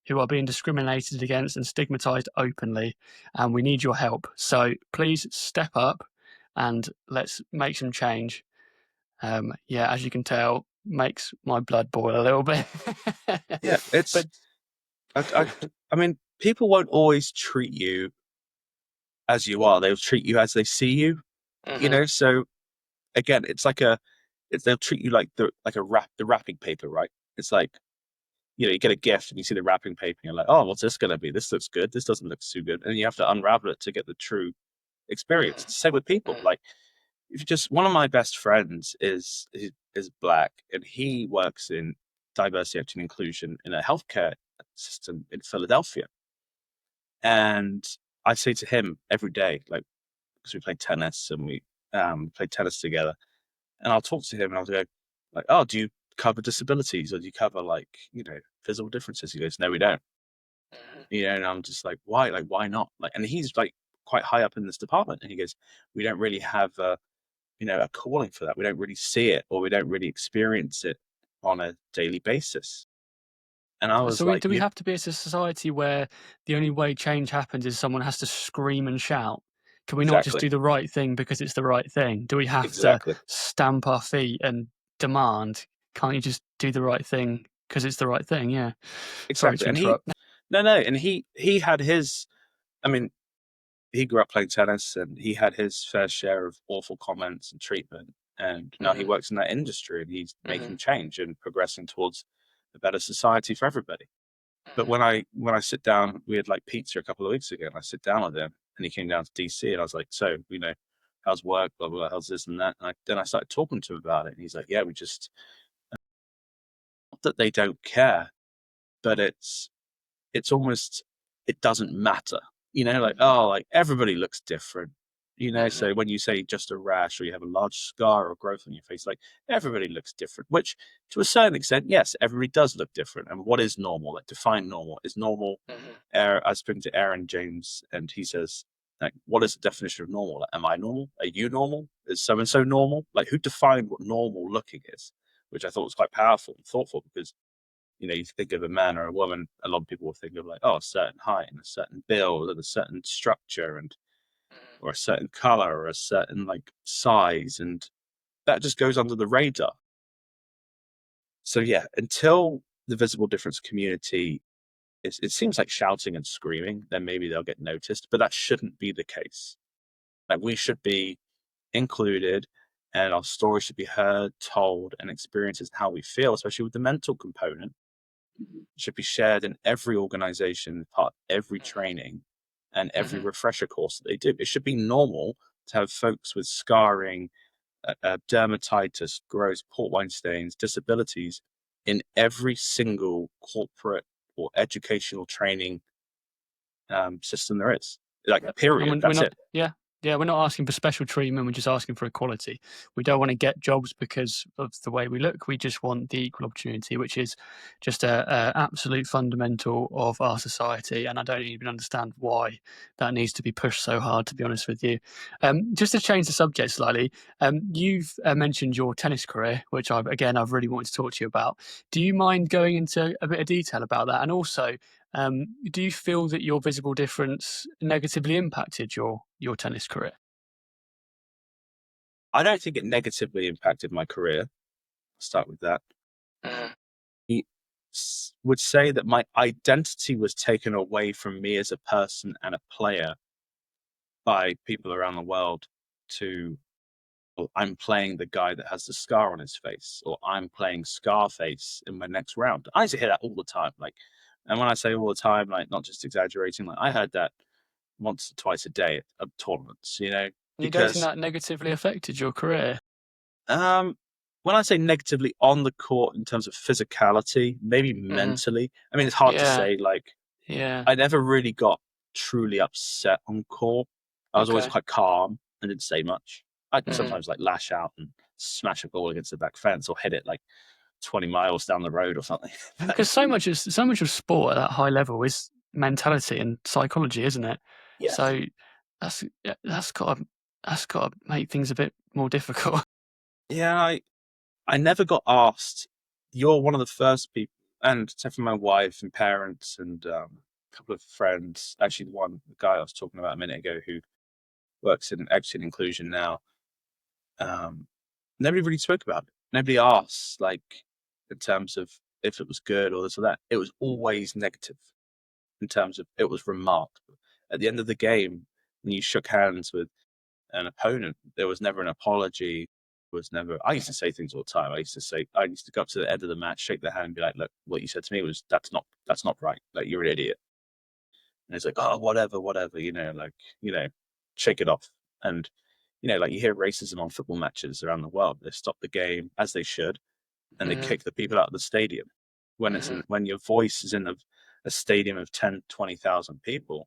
who are being discriminated against and stigmatised openly, and we need your help. So please step up and let's make some change. Yeah, as you can tell, makes my blood boil a little bit. Yeah, But I mean, people won't always treat you as you are. They'll treat you as they see you, Mm-hmm. So again, they'll treat you like the wrapping paper, right? It's like, you get a gift and you see the wrapping paper and you're like, oh, what's this going to be? This looks good. This doesn't look too good. And you have to unravel it to get the true experience. Mm-hmm. It's the same with people. Like, if you just, one of my best friends is black, and he works in diversity, equity, and inclusion in a healthcare system in Philadelphia. And I say to him every day, like, because we play tennis and we play tennis together, and I'll talk to him and I'll go, like, oh, do you cover disabilities, or do you cover like, physical differences? He goes, no, we don't. And I'm just like, why? Like, why not? Like, and he's like quite high up in this department, and he goes, we don't really have a calling for that. We don't really see it, or we don't really experience it on a daily basis. And I was so like, do we you have to be a society where the only way change happens is someone has to scream and shout? Can we not just exactly, do the right thing because it's the right thing? Do we have to exactly, stamp our feet and demand? Can't you just do the right thing because it's the right thing? Yeah. Sorry exactly. to And he, interrupt. no, and he had his. I mean, he grew up playing tennis, and he had his fair share of awful comments and treatment. And now he Mm-hmm. works in that industry, and he's Mm-hmm. making change and progressing towards a better society for everybody. But when I sit down, we had like pizza a couple of weeks ago, and I sit down with him, and he came down to DC, and I was like, so, how's work, blah blah, blah, how's this and that. And then I started talking to him about it, and he's like, yeah, we just, not that they don't care, but it's almost, it doesn't matter, like, oh, like everybody looks different, Mm-hmm. so when you say just a rash, or you have a large scar or growth on your face, like, everybody looks different, which to a certain extent, yes, everybody does look different. And what is normal? Like, define normal. Is normal, Mm-hmm. I was speaking to Aaron James, and he says, like, what is the definition of normal? Like, am I normal? Are you normal? Is so and so normal? Like, who defined what normal looking is? Which I thought was quite powerful and thoughtful, because you think of a man or a woman, a lot of people will think of like, oh, a certain height and a certain build and a certain structure. And or a certain color or a certain like size, and that just goes under the radar. So yeah, until the visible difference community it seems like shouting and screaming, then maybe they'll get noticed, but that shouldn't be the case. Like, we should be included, and our story should be heard, told, and experiences how we feel, especially with the mental component. It should be shared in every organization, part every training, and every refresher course that they do. It should be normal to have folks with scarring, dermatitis, growths, port wine stains, disabilities in every single corporate or educational training system there is. Like, period. And That's it. we're not asking for special treatment. We're just asking for equality. We don't want to get jobs because of the way we look. We just want the equal opportunity, which is just a absolute fundamental of our society. And I don't even understand why that needs to be pushed so hard, to be honest with you. Just to change the subject slightly, you've mentioned your tennis career, which I've really wanted to talk to you about. Do you mind going into a bit of detail about that? And also, do you feel that your visible difference negatively impacted your tennis career? I don't think it negatively impacted my career. I'll start with that. I would say that my identity was taken away from me as a person and a player by people around the world to, well, I'm playing the guy that has the scar on his face, or I'm playing Scarface in my next round. I used to hear that all the time. Like, and when I say all the time, like, not just exaggerating, like, I heard that once or twice a day at tournaments, You don't think because that negatively affected your career? when I say negatively on the court in terms of physicality, maybe mentally, I mean, it's hard to Yeah. say. Like, Yeah. I never really got truly upset on court. I was always Okay. quite calm and didn't say much. I'd sometimes like lash out and smash a ball against the back fence or hit it like 20 miles down the road or something. Because so much of sport at that high level is mentality and psychology, isn't it? Yeah. So that's got to make things a bit more difficult. Yeah, I never got asked. You're one of the first people, and except for my wife and parents and a couple of friends, actually the guy I was talking about a minute ago who works in equity and inclusion now, nobody really spoke about it. Nobody asked, like, in terms of if it was good or this or that. It was always negative in terms of it was remarked. At the end of the game, when you shook hands with an opponent, there was never an apology. I used to say things all the time. I used to go up to the end of the match, shake their hand, and be like, "Look, what you said to me was that's not right. Like, you're an idiot." And it's like, "Oh, whatever, shake it off." And like, you hear racism on football matches around the world. They stop the game, as they should, and they kick the people out of the stadium. When your voice is in a stadium of 10, 20,000 people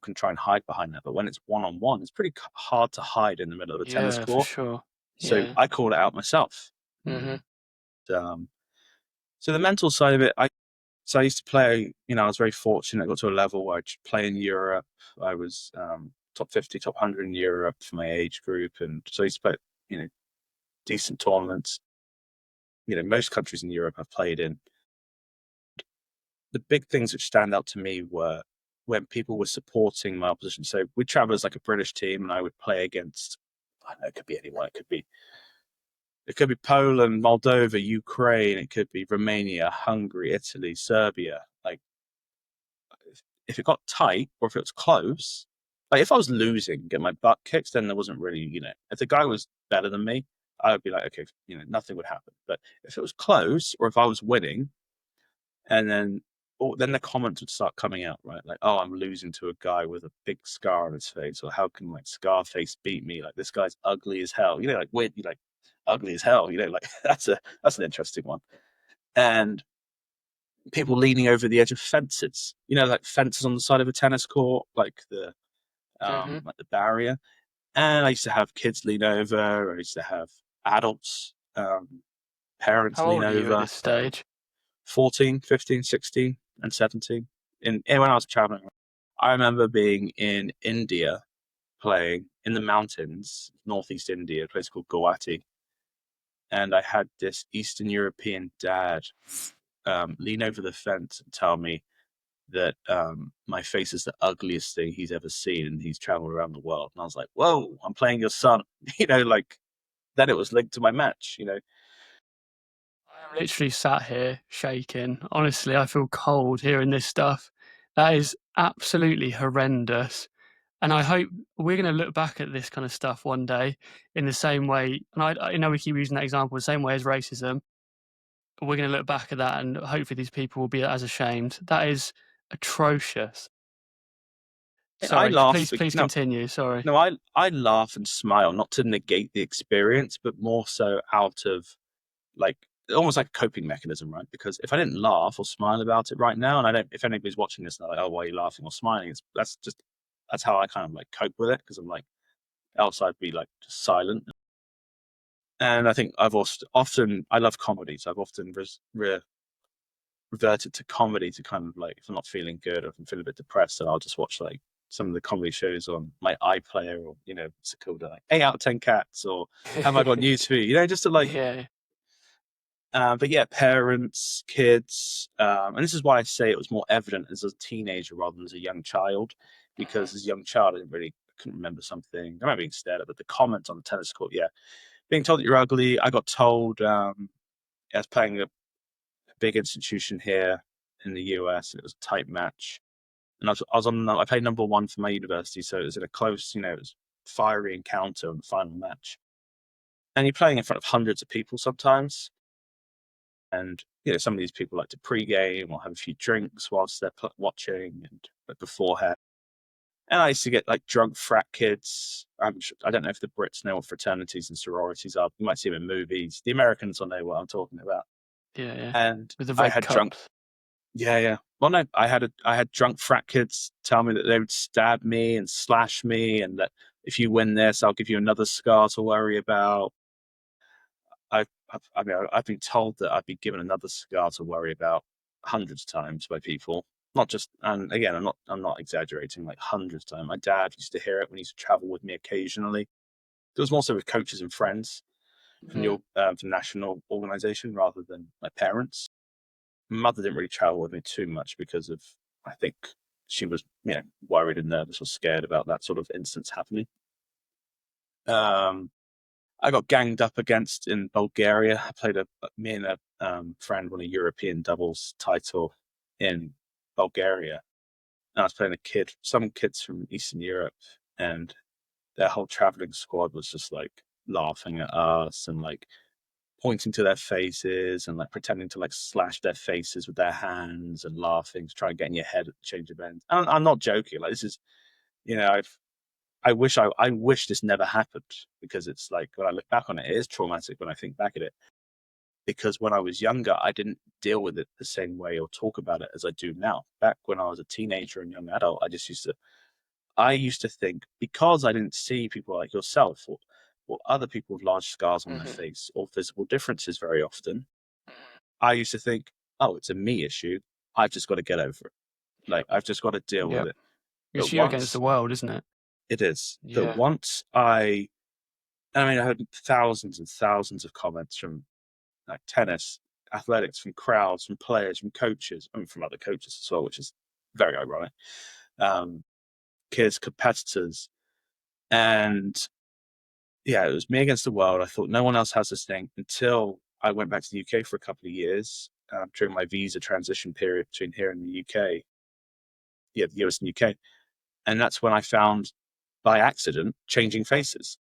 can try and hide behind that. But when it's one-on-one, it's pretty hard to hide in the middle of a tennis Yeah, court. for sure. So I called it out myself. So the mental side of it, I used to play, I was very fortunate. I got to a level where I could play in Europe. I was top 50, top 100 in Europe for my age group. And so I used to play, decent tournaments. Most countries in Europe I've played in. The big things which stand out to me were when people were supporting my opposition. So we'd travel as like a British team, and I would play against, I don't know, it could be anyone. It could be Poland, Moldova, Ukraine. It could be Romania, Hungary, Italy, Serbia. Like, if it got tight or if it was close, like, if I was losing, get my butt kicked, then there wasn't really, if the guy was better than me, I would be like, okay, nothing would happen. But if it was close or if I was winning, and then the comments would start coming out, right? Like, "Oh, I'm losing to a guy with a big scar on his face," or "How can, like, Scarface beat me? Like, this guy's ugly as hell." Like, weird, like, ugly as hell. Like, that's an interesting one. And people leaning over the edge of fences. Like fences on the side of a tennis court, like the barrier. And I used to have kids lean over. I used to have adults, parents How lean old are you over. at this stage? 14, 15, 16, and 17. And when I was traveling, I remember being in India playing in the mountains, northeast India, a place called Guwahati. And I had this Eastern European dad lean over the fence and tell me that my face is the ugliest thing he's ever seen, and he's traveled around the world. And I was like, whoa, I'm playing your son. Like then it was linked to my match. I'm literally sat here shaking. Honestly, I feel cold hearing this stuff. That is absolutely horrendous. And I hope we're going to look back at this kind of stuff one day in the same way. And I know we keep using that example, the same way as racism. We're going to look back at that, and hopefully these people will be as ashamed. That is atrocious. I Sorry, laugh. please No, continue. Sorry. no, I laugh and smile, not to negate the experience, but more so out of like almost like a coping mechanism, right? Because if I didn't laugh or smile about it right now, and I don't, if anybody's watching this, and they're like, oh, why are you laughing or smiling? That's how I kind of like cope with it, because I'm like, else I'd be like just silent. And I think I've also often, I love comedy, so I've often reverted to comedy to kind of like, if I'm not feeling good or if I'm feeling a bit depressed, then I'll just watch like some of the comedy shows on my iPlayer, or what's it called, like 8 out of 10 cats, or Have I Got News for You? Just to like, Yeah. but yeah, parents, kids, and this is why I say it was more evident as a teenager rather than as a young child, because as a young child, I couldn't remember something. I remember being stared at, but the comments on the tennis court, yeah, being told that you're ugly. I got told, I was playing a big institution here in the US, and it was a tight match, and I played number 1 for my university, so it was in a close, it was fiery encounter in the final match, and you're playing in front of hundreds of people sometimes. And some of these people like to pregame or have a few drinks whilst they're watching and beforehand. And I used to get like drunk frat kids. I don't know if the Brits know what fraternities and sororities are. You might see them in movies. The Americans will know what I'm talking about. Yeah. And With the I red had cups. drunk. Yeah. Well, no, I had drunk frat kids tell me that they would stab me and slash me, and that if you win this, I'll give you another scar to worry about. I've been told that I'd be given another scar to worry about hundreds of times by people. Not just, and again, I'm not exaggerating, like hundreds of times. My dad used to hear it when he used to travel with me occasionally. It was more so with coaches and friends from the national organization rather than my parents. My mother didn't really travel with me too much because of, I think she was, worried and nervous or scared about that sort of instance happening. I got ganged up against in Bulgaria. I played me and a friend won a European doubles title in Bulgaria. And I was playing some kids from Eastern Europe, and their whole traveling squad was just like laughing at us and like pointing to their faces and like pretending to like slash their faces with their hands and laughing to try and get in your head at the change of ends. I'm not joking. Like this is, I wish this never happened, because it's like when I look back on it, it is traumatic when I think back at it. Because when I was younger, I didn't deal with it the same way or talk about it as I do now. Back when I was a teenager and young adult, I used to think, because I didn't see people like yourself or other people with large scars on their face or visible differences very often, I used to think, oh, it's a me issue. I've just got to get over it. Like, I've just got to deal with it. It's you against the world, isn't it? It is. Yeah. That once I heard thousands and thousands of comments from like tennis, athletics, from crowds, from players, from coaches, and from other coaches as well, which is very ironic. Kids, competitors, and yeah, it was me against the world. I thought no one else has this thing, until I went back to the UK for a couple of years during my visa transition period between here and the UK. Yeah, the US and UK. And that's when I found, by accident, Changing Faces.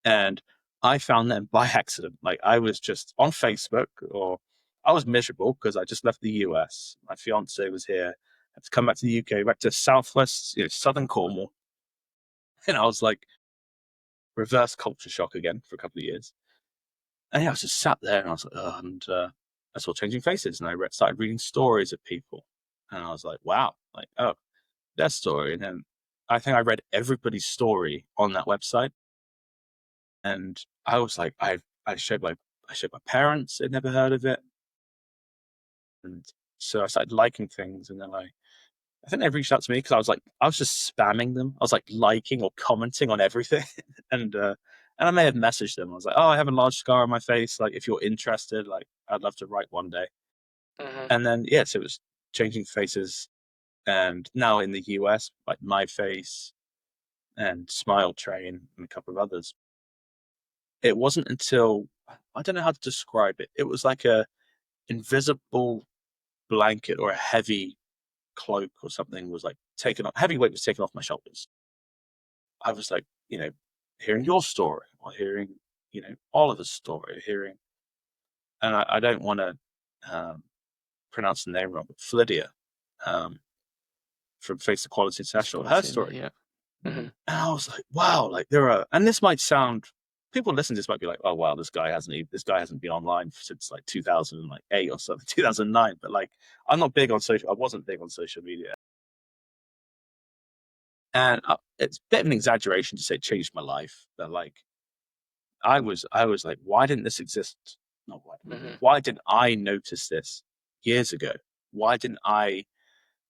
And I found them by accident. Like, I was just on Facebook, or I was miserable because I just left the US. My fiance was here. I had to come back to the UK, back to southwest, southern Cornwall. And I was like, reverse culture shock again for a couple of years. And yeah, I was just sat there, and I was like, oh, and I saw Changing Faces, and I started reading stories of people. And I was like, wow, like, oh, their story. And then I think I read everybody's story on that website. And I was like, I showed my parents, they'd never heard of it. And so I started liking things, and then I think they reached out to me because I was just spamming them. I was like liking or commenting on everything. And I may have messaged them. I was like, oh, I have a large scar on my face. Like, if you're interested, like, I'd love to write one day. And then, yes, it was Changing Faces And now in the US, like My Face and Smile Train and a couple of others, it wasn't until, I don't know how to describe it. It was like a invisible blanket or a heavy cloak or something was like taken off, heavy weight was taken off my shoulders. I was like, hearing your story or hearing, Oliver's story, and I don't want to pronounce the name wrong, but Flydia from Face Equality International, her story. Yeah. Mm-hmm. And I was like, wow, like and this might sound, people listening to this might be like, oh wow, this guy hasn't been online since like 2008 or something, 2009. But like, I wasn't big on social media. And it's a bit of an exaggeration to say it changed my life, but like, I was like, why didn't this exist? Not why. Mm-hmm. Why didn't I notice this years ago? Why didn't I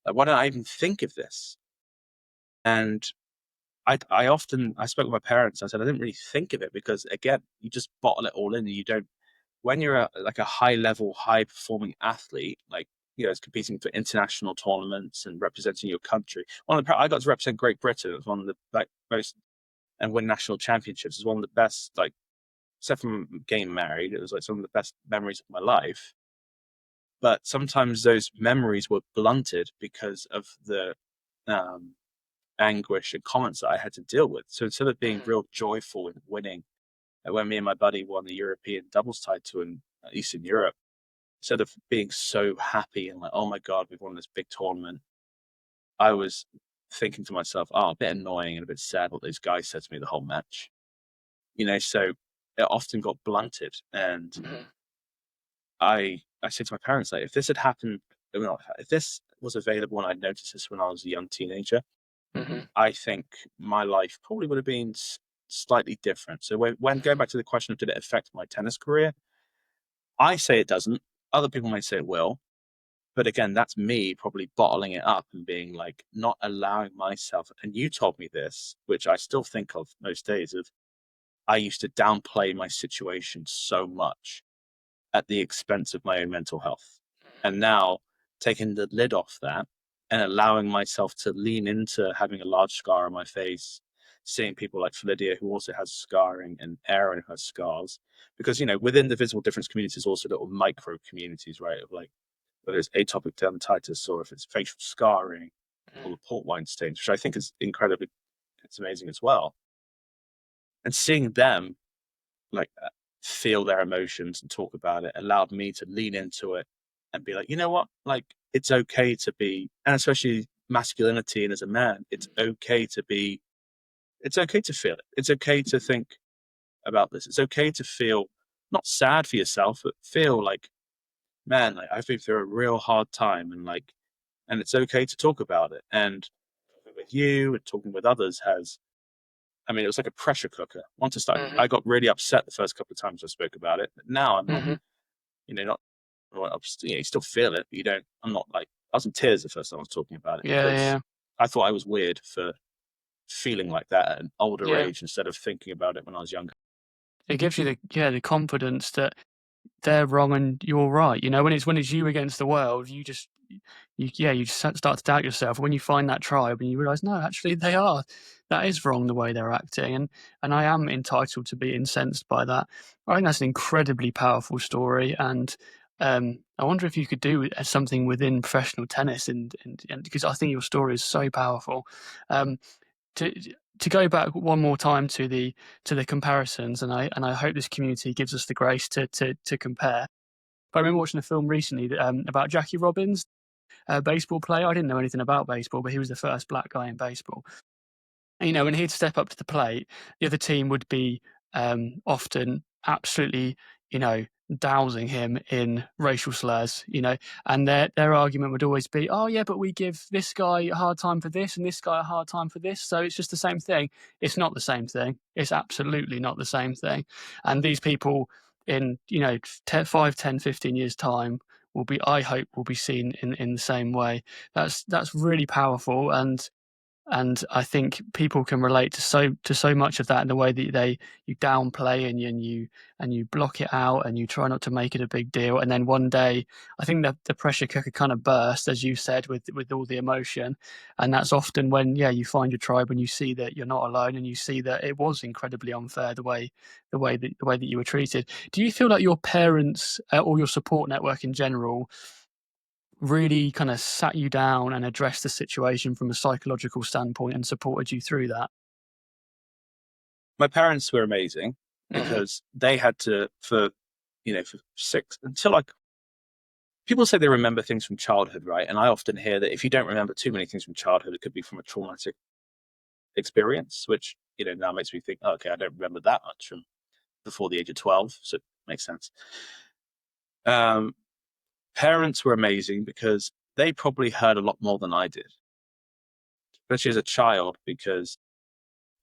even think of this? And I spoke with my parents. I said I didn't really think of it because, again, you just bottle it all in, and you don't. When you're like a high level, high performing athlete, like it's competing for international tournaments and representing your country. I got to represent Great Britain. It was one of the most, and win national championships. It was one of the best, like, except from getting married, it was like some of the best memories of my life. But sometimes those memories were blunted because of the anguish and comments that I had to deal with. So instead of being real joyful in winning, when me and my buddy won the European doubles title in Eastern Europe, instead of being so happy and like, oh my God, we've won this big tournament, I was thinking to myself, oh, a bit annoying and a bit sad what those guys said to me the whole match. So it often got blunted. And I said to my parents, like, if this had happened, if this was available and I'd noticed this when I was a young teenager, I think my life probably would have been slightly different. So when going back to the question of did it affect my tennis career, I say it doesn't. Other people may say it will. But again, that's me probably bottling it up and being like, not allowing myself. And you told me this, which I still think of most days, of I used to downplay my situation so much at the expense of my own mental health. And now taking the lid off that and allowing myself to lean into having a large scar on my face, seeing people like Lydia, who also has scarring, and Aaron, who has scars. Because, within the visible difference community, there's also little micro communities, right? Of like, whether it's atopic dermatitis or if it's facial scarring or the port wine stains, which I think is it's amazing as well. And seeing them like feel their emotions and talk about it allowed me to lean into it and be like, you know what, like, it's okay to be, and especially masculinity and as a man, it's okay to feel it. It's okay to think about this. It's okay to feel not sad for yourself, but feel like, man, like, I've been through a real hard time, and it's okay to talk about it. And with you and talking with others it was like a pressure cooker. Once I started, I got really upset the first couple of times I spoke about it. But now I'm not, you still feel it, but I'm not like, I was in tears the first time I was talking about it. Yeah. I thought I was weird for feeling like that at an older age instead of thinking about it when I was younger. It gives you the confidence that they're wrong and you're right. When it's you against the world, you just start to doubt yourself. When you find that tribe and you realise, no, actually that is wrong the way they're acting, and I am entitled to be incensed by that. I think that's an incredibly powerful story, and I wonder if you could do something within professional tennis, and because I think your story is so powerful. To go back one more time to the comparisons, and I hope this community gives us the grace to compare. I remember watching a film recently about Jackie Robins, a baseball player. I didn't know anything about baseball, but he was the first black guy in baseball. And, when he'd step up to the plate, the other team would be often absolutely, dousing him in racial slurs, and their argument would always be, oh yeah, but we give this guy a hard time for this and this guy a hard time for this, so it's just the same thing. It's not the same thing. It's absolutely not the same thing. And these people in 5, 10, 15 years time I hope will be seen in the same way. That's really powerful. And And I think people can relate to so much of that in the way that you downplay and you block it out and you try not to make it a big deal. And then one day, I think that the pressure cooker kind of bursts, as you said, with all the emotion. And that's often when, you find your tribe, when you see that you're not alone and you see that it was incredibly unfair the way that you were treated. Do you feel like your parents or your support network in general really kind of sat you down and addressed the situation from a psychological standpoint and supported you through that? My parents were amazing Mhm. because they had to, for six, until like, people say they remember things from childhood, right? And I often hear that if you don't remember too many things from childhood, it could be from a traumatic experience, which, now makes me think, okay, I don't remember that much from before the age of 12. So it makes sense. Parents were amazing because they probably heard a lot more than I did, especially as a child, because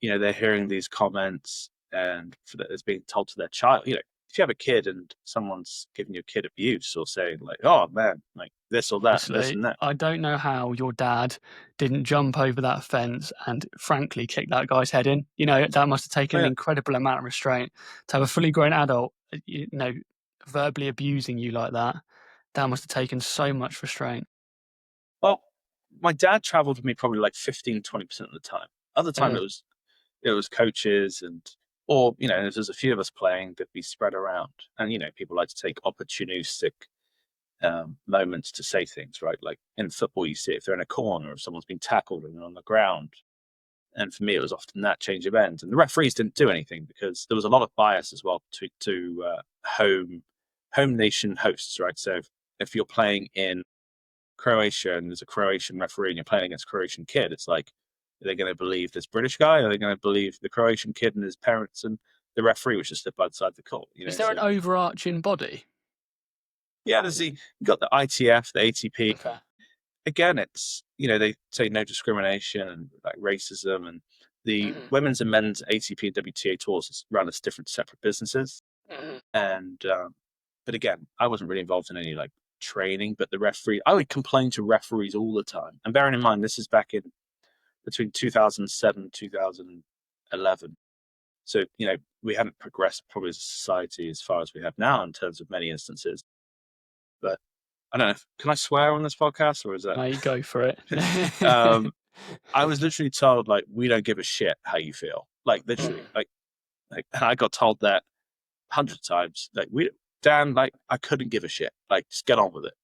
they're hearing these comments and it's being told to their child. If you have a kid and someone's giving your kid abuse or saying like, "Oh man, like this or that, and this Honestly, and that," I don't know how your dad didn't jump over that fence and frankly kick that guy's head in. That must have taken an yeah. incredible amount of restraint to have a fully grown adult, verbally abusing you like that. That must have taken so much restraint. Well, my dad traveled with me probably like 15-20% of the time. Other time Mm. it was coaches or if there's a few of us playing, they'd be spread around. And people like to take opportunistic moments to say things, right? Like in football, you see if they're in a corner, if someone's been tackled and they're on the ground. And for me, it was often that change of ends. And the referees didn't do anything because there was a lot of bias as well to home nation hosts, right? So if you're playing in Croatia and there's a Croatian referee and you're playing against a Croatian kid, it's like, are they going to believe this British guy? Or are they going to believe the Croatian kid and his parents and the referee, which is stood by the side of the court? Is there So an overarching body? yeah, you got the ITF, the ATP. Okay. Again, it's they say no discrimination and like racism, and the Mhm. women's and men's ATP and WTA tours is run as different separate businesses. Mhm. And but again, I wasn't really involved in any like training, but the referee, I would complain to referees all the time. And bearing in mind, this is back in between 2007 2011. So we haven't progressed probably as a society as far as we have now in terms of many instances. But I don't know. Can I swear on this podcast, or is that? Mate, go for it. I was literally told like, we don't give a shit how you feel. Like literally, Mhm. like I got told that hundreds of times. Like Dan, like I couldn't give a shit. Like just get on with it,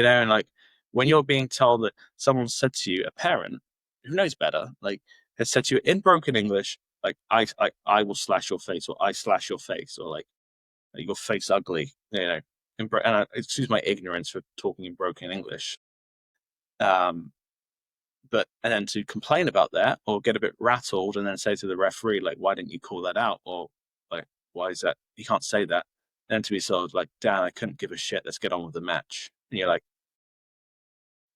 And like when you're being told that someone said to you, a parent who knows better, like has said to you in broken English, like I will slash your face, or I slash your face, or like your face ugly, excuse my ignorance for talking in broken English. And then to complain about that or get a bit rattled and then say to the referee, like, why didn't you call that out? Or like, why is that? You can't say that. Then to be sort of like, Dan, I couldn't give a shit. Let's get on with the match. And you're like,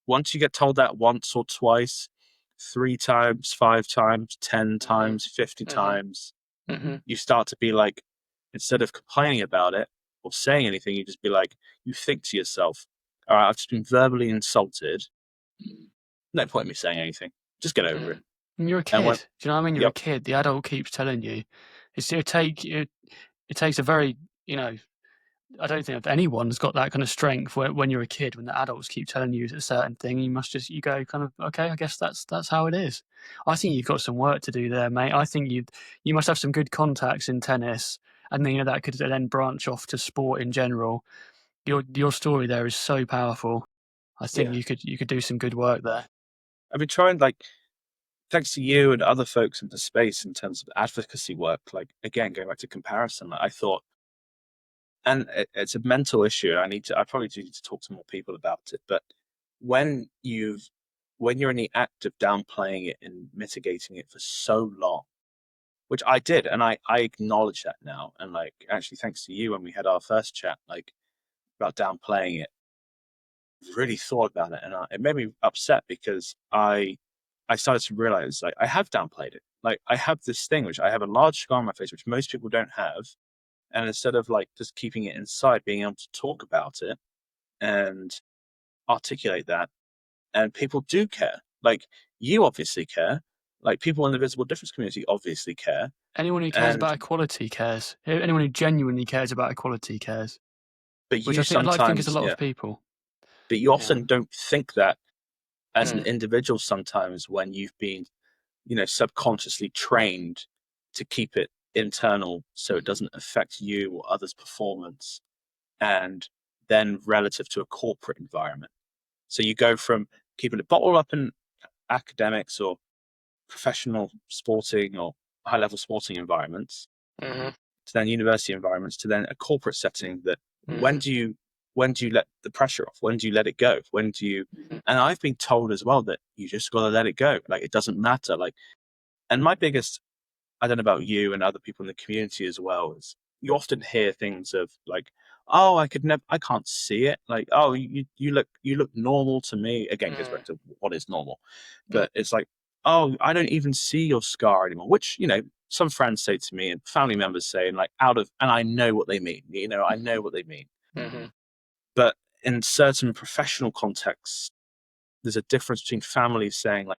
once you get told that once or twice, 3 times, 5 times, 10 times, 50 Mhm. times, Mhm. you start to be like, instead of complaining about it or saying anything, you just be like, you think to yourself, all right, I've just been verbally insulted. No point in me saying anything. Just get over it. And you're a And when, kid. Do you know what I mean? You're a yep, kid. The adult keeps telling you. It takes a very, I don't think anyone's got that kind of strength when you're a kid, when the adults keep telling you a certain thing, you go kind of, okay, I guess that's how it is. I think you've got some work to do there, mate. I think you must have some good contacts in tennis, and then that could then branch off to sport in general. Your story there is so powerful. I think yeah. you could do some good work there. I've been trying, like, thanks to you and other folks in the space in terms of advocacy work, like, again, going back to comparison, like, I thought, and it's a mental issue. I probably do need to talk to more people about it. But when you're in the act of downplaying it and mitigating it for so long, which I did, and I acknowledge that now. And like, actually, thanks to you, when we had our first chat, like about downplaying it, really thought about it, and it made me upset because I started to realize, like, I have downplayed it. Like, I have this thing, which I have a large scar on my face, which most people don't have. And instead of like just keeping it inside, being able to talk about it and articulate that, and people do care. Like, you obviously care. Like, people in the visible difference community obviously care. Anyone who cares And about equality cares. Anyone who genuinely cares about equality cares. but Which you I'd like to think is a sometimes, lot yeah, of people. but you Yeah. often don't think that as an Mm. individual sometimes, when you've been, subconsciously trained to keep it internal so it doesn't affect you or others' performance, and then relative to a corporate environment. So you go from keeping it bottled up in academics or professional sporting or high level sporting environments Mhm. to then university environments to then a corporate setting that when Mhm. do you let the pressure off? When do you let it go? When do you Mhm. and I've been told as well that you just gotta let it go. Like, it doesn't matter. Like, and my biggest, I don't know about you and other people in the community as well, is you often hear things of like, oh, I can't see it. Like, oh, you look normal to me. Again, goes Mm. back to what is normal. Mm. But it's like, oh, I don't even see your scar anymore, which, some friends say to me and family members say, and like and I know what they mean, I know what they mean. Mhm. But in certain professional contexts, there's a difference between families saying like,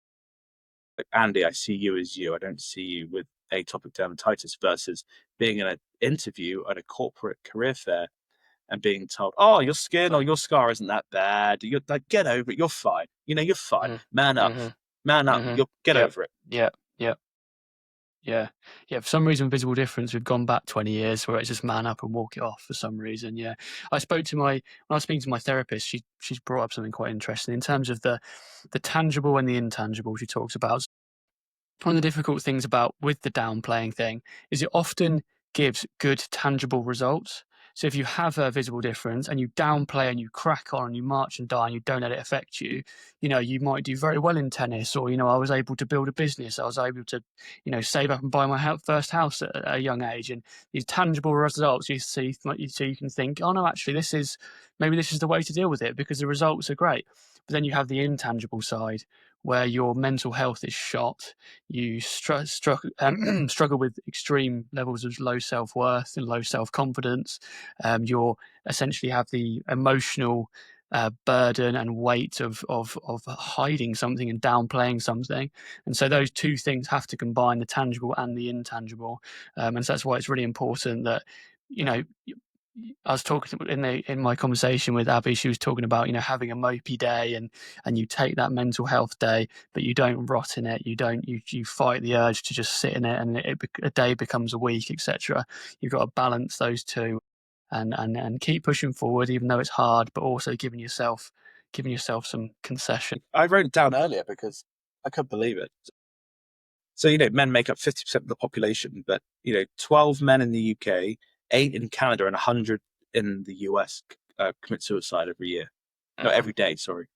Andy, I see you as you. I don't see you with atopic dermatitis, versus being in an interview at a corporate career fair and being told, "Oh, your skin or your scar isn't that bad. You're like, get over it. You're fine. You're fine. Mhm. Man up, Mhm. man up. Mhm. You'll get Yep. over it." Yep. Yep. Yeah. Yeah. For some reason, visible difference, we've gone back 20 years where it's just man up and walk it off for some reason. Yeah. When I was speaking to my therapist, she's brought up something quite interesting in terms of the tangible and the intangible she talks about. One of the difficult things about with the downplaying thing is it often gives good tangible results. So if you have a visible difference and you downplay and you crack on and you march and die and you don't let it affect you, you might do very well in tennis, or I was able to build a business. I was able to, save up and buy my first house at a young age, and these tangible results you see, so you can think, oh no, actually maybe this is the way to deal with it because the results are great. But then you have the intangible side where your mental health is shot. You struggle with extreme levels of low self-worth and low self-confidence. You're essentially have the emotional burden and weight of hiding something and downplaying something. And so those two things have to combine, the tangible and the intangible. And so that's why it's really important that, you know, I was talking in my conversation with Abby. She was talking about having a mopey day, and you take that mental health day, but you don't rot in it. You fight the urge to just sit in it, and a day becomes a week, etc. You've got to balance those two, and keep pushing forward, even though it's hard, but also giving yourself some concession. I wrote it down earlier because I couldn't believe it. So, men make up 50% of the population, but, 12 men in the UK, 8 in Canada, and 100 in the US commit suicide every year. No, Mhm. every day, sorry.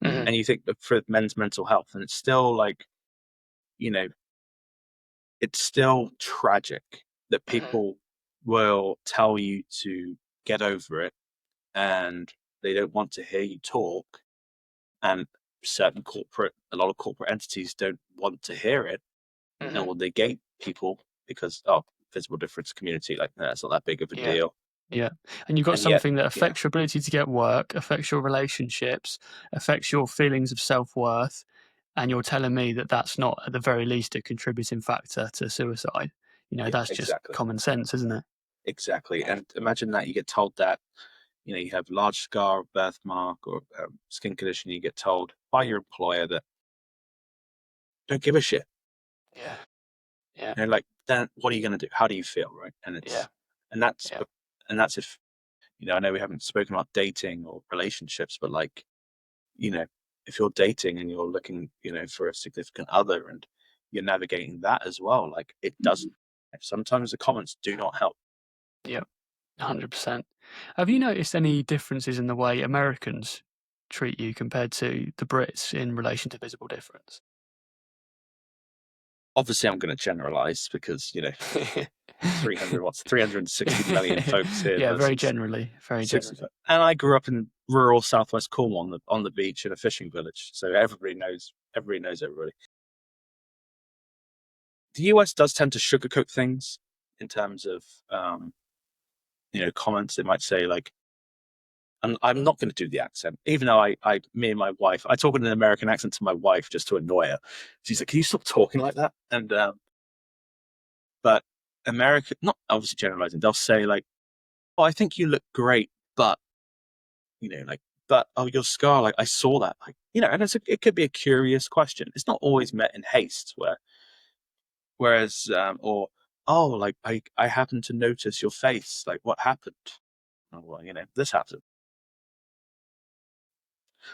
Mhm. And you think that for men's mental health, and it's still like, you know, it's still tragic that Mhm. people will tell you to get over it and they don't want to hear you talk. And a lot of corporate entities don't want to hear it and Mhm. will negate people because, oh, visible difference community, like, nah, it's not that big of a Yeah. deal. Yeah. And you've got And yet, something that yeah, affects your ability to get work, affects your relationships, affects your feelings of self-worth, and you're telling me that that's not, at the very least, a contributing factor to suicide. yeah, That's just exactly. common sense, isn't it? Exactly. And imagine that you get told that, you have large scar or birthmark or skin condition, you get told by your employer that don't give a shit. Yeah. Yeah. Like, then what are you going to do? How do you feel, right? Yeah. And that's, Yeah. and that's if, I know we haven't spoken about dating or relationships, but like, you know, if you're dating and you're looking, for a significant other and you're navigating that as well, like, it doesn't, sometimes the comments do not help. Yeah, 100%. Have you noticed any differences in the way Americans treat you compared to the Brits in relation to visible difference? Obviously, I'm going to generalize because, 360 million folks here Yeah, very versus generally, very 60. generally. And I grew up in rural southwest Cornwall on the beach in a fishing village. So everybody knows everybody. The US does tend to sugarcoat things in terms of, comments. It might say like, And I'm not going to do the accent, even though me and my wife, I talk in an American accent to my wife just to annoy her. She's like, "Can you stop talking like that?" And but America, not obviously generalizing, they'll say like, "Oh, I think you look great, but like, but oh, your scar, like I saw that, like and it could be a curious question. It's not always met in haste, whereas or oh, like I happened to notice your face, like what happened? Oh, well, this happened.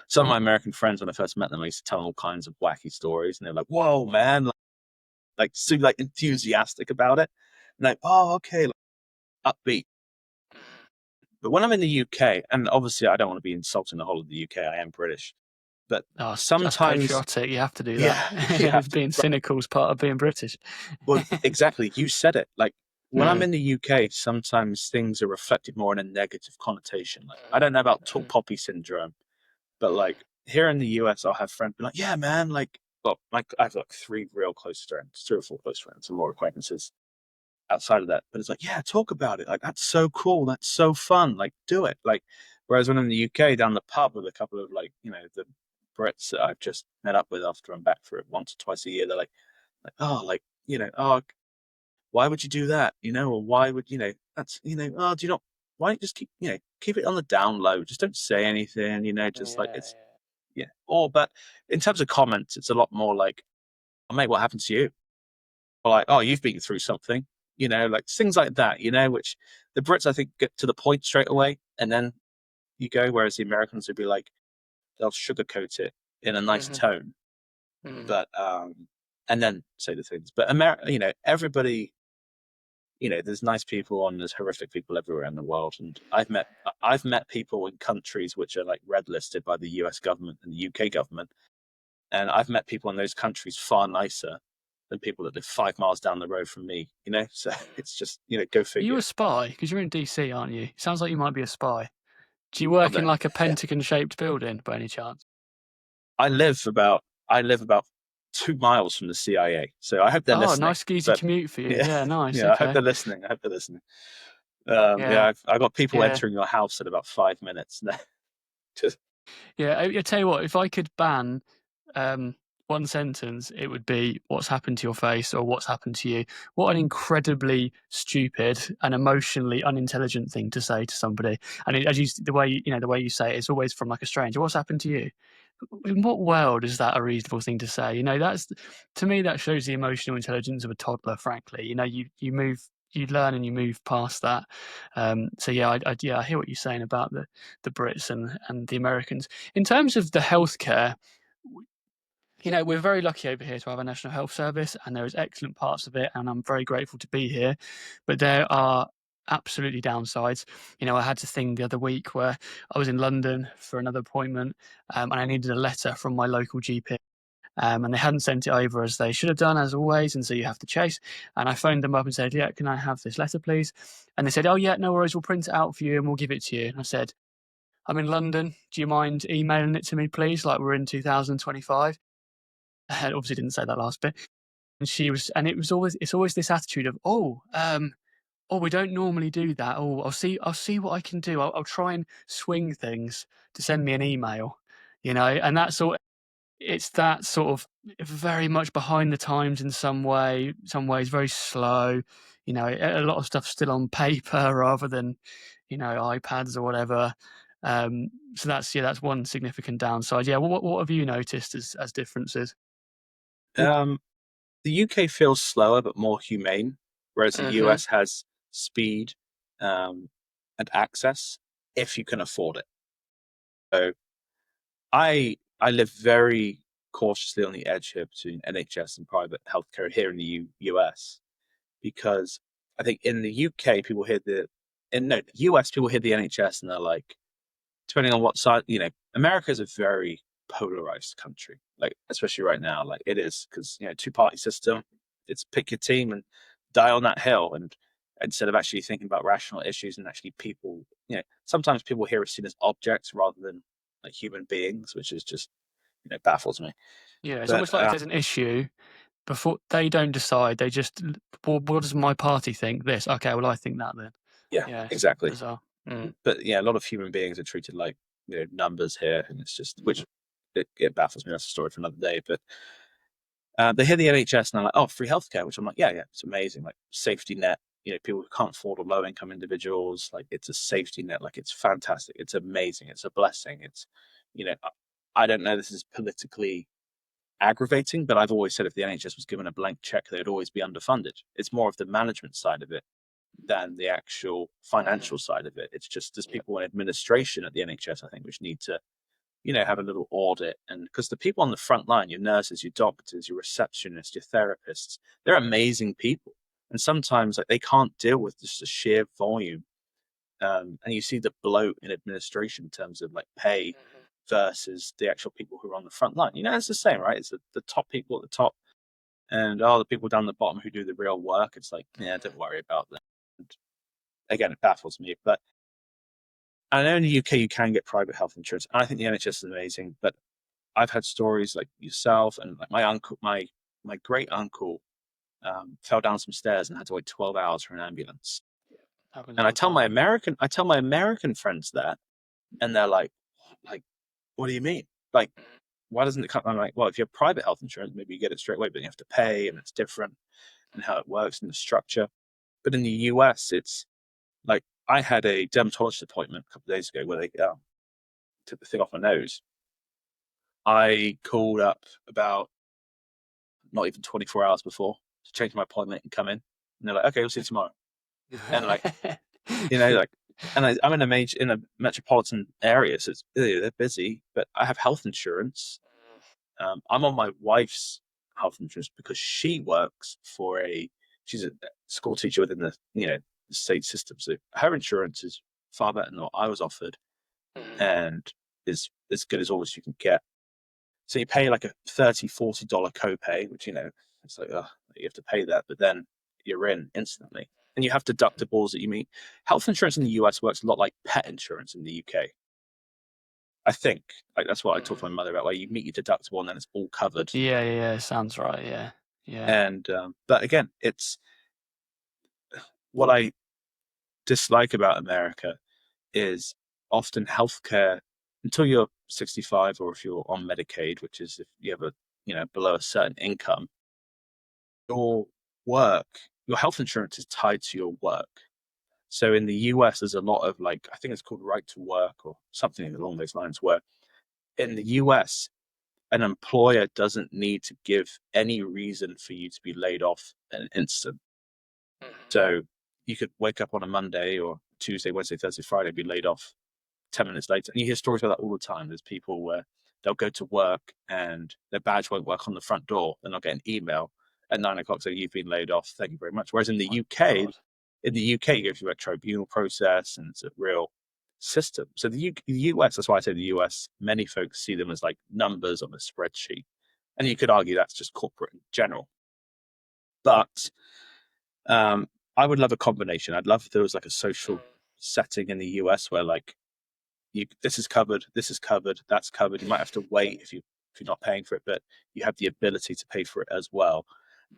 Some of my American friends, when I first met them, I used to tell them all kinds of wacky stories, and they're like, "Whoa, man!" Like so, like enthusiastic about it, and like, "Oh, okay," like, upbeat. But when I'm in the UK, and obviously I don't want to be insulting the whole of the UK, I am British, but That's sometimes, patriotic. You have to do yeah, that. you have to. Being cynical is part of being British. Well, exactly, you said it. Like when I'm in the UK, sometimes things are reflected more in a negative connotation. Like I don't know about tall poppy syndrome. But like here in the US, I'll have friends be like, "Yeah, man, like, well, like I've like 3 real close friends, 3 or 4 close friends, and more acquaintances outside of that." But it's like, "Yeah, talk about it. Like that's so cool. That's so fun. Like do it." Like whereas when I'm in the UK, down the pub with a couple of like the Brits that I've just met up with after I'm back for it once or twice a year, they're like oh, like oh, why would you do that? Or why would that's oh, do you not? Why don't you just keep it on the down low? Just don't say anything. Just like it's. Yeah. But in terms of comments, it's a lot more like, "Oh, mate, what happened to you?" Or like, "Oh, you've been through something." Like things like that. Which the Brits I think get to the point straight away, and then you go. Whereas the Americans would be like, they'll sugarcoat it in a nice tone, but and then say the things. But everybody. There's nice people and there's horrific people everywhere in the world, and I've met people in countries which are like red listed by the US government and the UK government. And I've met people in those countries far nicer than people that live 5 miles down the road from me, So it's just, go Are you figure. a spy? Because you're in DC, aren't you? Sounds like you might be a spy. Do you work in like a pentagon-shaped building by any chance? I live about 2 miles from the CIA, so I hope they're listening. Nice easy commute for you. Yeah, nice. Yeah, I Okay. hope they're listening. Yeah. I've got people Yeah. entering your house in about 5 minutes. Just Yeah, I tell you what, if I could ban one sentence, it would be "What's happened to your face?" or "What's happened to you?" What an incredibly stupid and emotionally unintelligent thing to say to somebody. And the way you say it, it's always from like a stranger. "What's happened to you?" In what world is that a reasonable thing to say? That's, to me, that shows the emotional intelligence of a toddler. Frankly, you move. You learn and you move past that. So yeah, I hear what you're saying about the Brits and the Americans. In terms of the healthcare, we're very lucky over here to have a national health service, and there is excellent parts of it, and I'm very grateful to be here. But there are absolutely downsides. I had a thing the other week where I was in London for another appointment, and I needed a letter from my local GP. And they hadn't sent it over as they should have done, as always, and so you have to chase. And I phoned them up and said, "Yeah, can I have this letter, please?" And they said, "Oh, yeah, no worries, we'll print it out for you and we'll give it to you." And I said, "I'm in London. Do you mind emailing it to me, please? Like we're in 2025." I obviously didn't say that last bit. And it's always this attitude of, "Oh, we don't normally do that. Oh, I'll see what I can do. I'll try and swing things to send me an email," and that's all. It's that sort of very much behind the times in some ways very slow. A lot of stuff still on paper rather than, iPads or whatever. So that's one significant downside. Yeah, what have you noticed as differences? the UK feels slower but more humane, whereas the US has speed and access if you can afford it. So I live very cautiously on the edge here between NHS and private healthcare here in the US, because I think in the UK people hear the US people hear the NHS and they're like, depending on what side, America is a very polarized country, like especially right now, like it is, because 2-party system, it's pick your team and die on that hill, and instead of actually thinking about rational issues and actually people, sometimes people here are seen as objects rather than like human beings, which is just baffles me. Yeah, it's But almost like if there's an issue, before they don't decide, they just, what does my party think? This, okay, well I think that then. yeah, Yeah, it's exactly. bizarre. But yeah, a lot of human beings are treated like numbers here, and it's just it baffles me. That's a story for another day. But they hear the NHS and they're like, oh, free healthcare, which I'm like, yeah, it's amazing, like safety net. People who can't afford, or low income individuals, like it's a safety net, like it's fantastic, it's amazing, it's a blessing. It's, I don't know, this is politically aggravating, but I've always said if the NHS was given a blank check, they'd always be underfunded. It's more of the management side of it than the actual financial side of it. It's just there's people in administration at the NHS, I think, which need to, have a little audit. And because the people on the front line, your nurses, your doctors, your receptionists, your therapists, they're amazing people. And sometimes like they can't deal with just the sheer volume. And you see the bloat in administration in terms of like pay versus the actual people who are on the front line. It's the same, right? It's the top people at the top and all the people down the bottom who do the real work. It's like, yeah, don't worry about that. And again, it baffles me. But I know in the UK you can get private health insurance. And I think the NHS is amazing. But I've had stories like yourself and like my uncle, my great uncle fell down some stairs and had to wait 12 hours for an ambulance. And I tell my American friends that, and they're like, what do you mean? Like, why doesn't it come? I'm like, well, if you have private health insurance, maybe you get it straight away, but you have to pay, and it's different, and how it works and the structure. But in the US, it's like I had a dermatologist appointment a couple of days ago where they took the thing off my nose. I called up about not even 24 hours before to change my appointment and come in, and they're like, okay, we'll see you tomorrow. And like, and I'm in a metropolitan area, so they're busy, but I have health insurance. I'm on my wife's health insurance because she works she's a school teacher within the state system. So her insurance is far better than what I was offered, and is as good as always you can get. So you pay like a $30-40 copay, which it's like, oh, you have to pay that, but then you're in instantly. And you have deductibles that you meet. Health insurance in the US works a lot like pet insurance in the UK. I think that's what I talked to my mother about, where you meet your deductible and then it's all covered. Yeah, sounds right. Yeah. And but again, it's what I dislike about America is often healthcare until you're 65, or if you're on Medicaid, which is if you have below a certain income, your health insurance is tied to your work. So in the US, there's a lot of I think it's called right to work or something along those lines, where in the US, an employer doesn't need to give any reason for you to be laid off in an instant. So you could wake up on a Monday or Tuesday, Wednesday, Thursday, Friday, be laid off 10 minutes later. And you hear stories about that all the time. There's people where they'll go to work and their badge won't work on the front door. Then they'll get an email at 9 o'clock saying you've been laid off. Thank you very much. Whereas in the UK, you go through a tribunal process and it's a real system. So the US, that's why I say the US, many folks see them as like numbers on a spreadsheet. And you could argue that's just corporate in general. But I would love a combination. I'd love if there was like a social setting in the US where this is covered, that's covered. You might have to wait if you're not paying for it, but you have the ability to pay for it as well.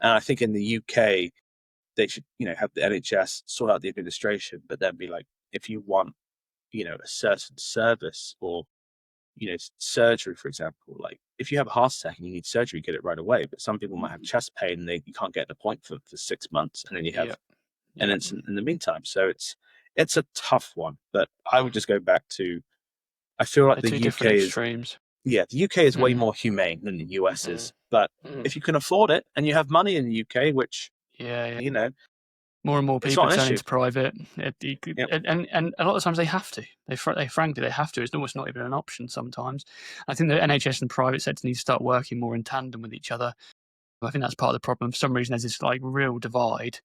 And I think in the UK, they should, have the NHS sort out the administration, but then be like, if you want, a certain service or, surgery, for example, like if you have a heart attack and you need surgery, get it right away. But some people might have chest pain and you can't get an appointment for 6 months, and then you have an incident in the meantime. So it's a tough one, but I would just go back to, I feel like the UK is extremes. Yeah, the UK is way more humane than the US is. But if you can afford it and you have money in the UK, which more and more people not an turning issue. to private, and a lot of times they have to. Frankly, they have to. It's almost not even an option sometimes. I think the NHS and private sector need to start working more in tandem with each other. I think that's part of the problem. For some reason, there's this real divide.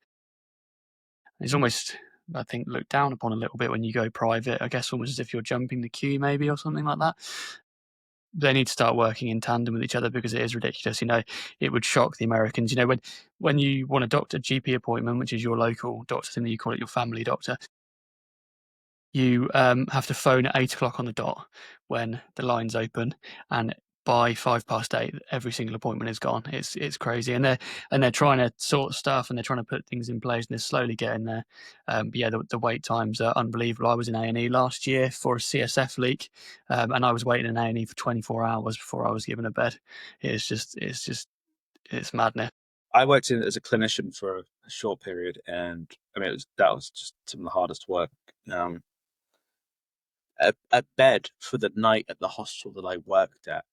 It's almost, I think, looked down upon a little bit when you go private. I guess almost as if you're jumping the queue, maybe, or something like that. They need to start working in tandem with each other because it is ridiculous. It would shock the Americans. When you want a GP appointment, which is your local doctor, I think you call it your family doctor, you have to phone at 8 o'clock on the dot when the line's open, and by 8:05, every single appointment is gone. It's crazy, and they're trying to sort stuff, and they're trying to put things in place, and they're slowly getting there. But yeah, the wait times are unbelievable. I was in A&E last year for a CSF leak, and I was waiting in A&E for 24 hours before I was given a bed. It's madness. I worked in as a clinician for a short period, and I mean, that was just some of the hardest work. A bed for the night at the hospital that I worked at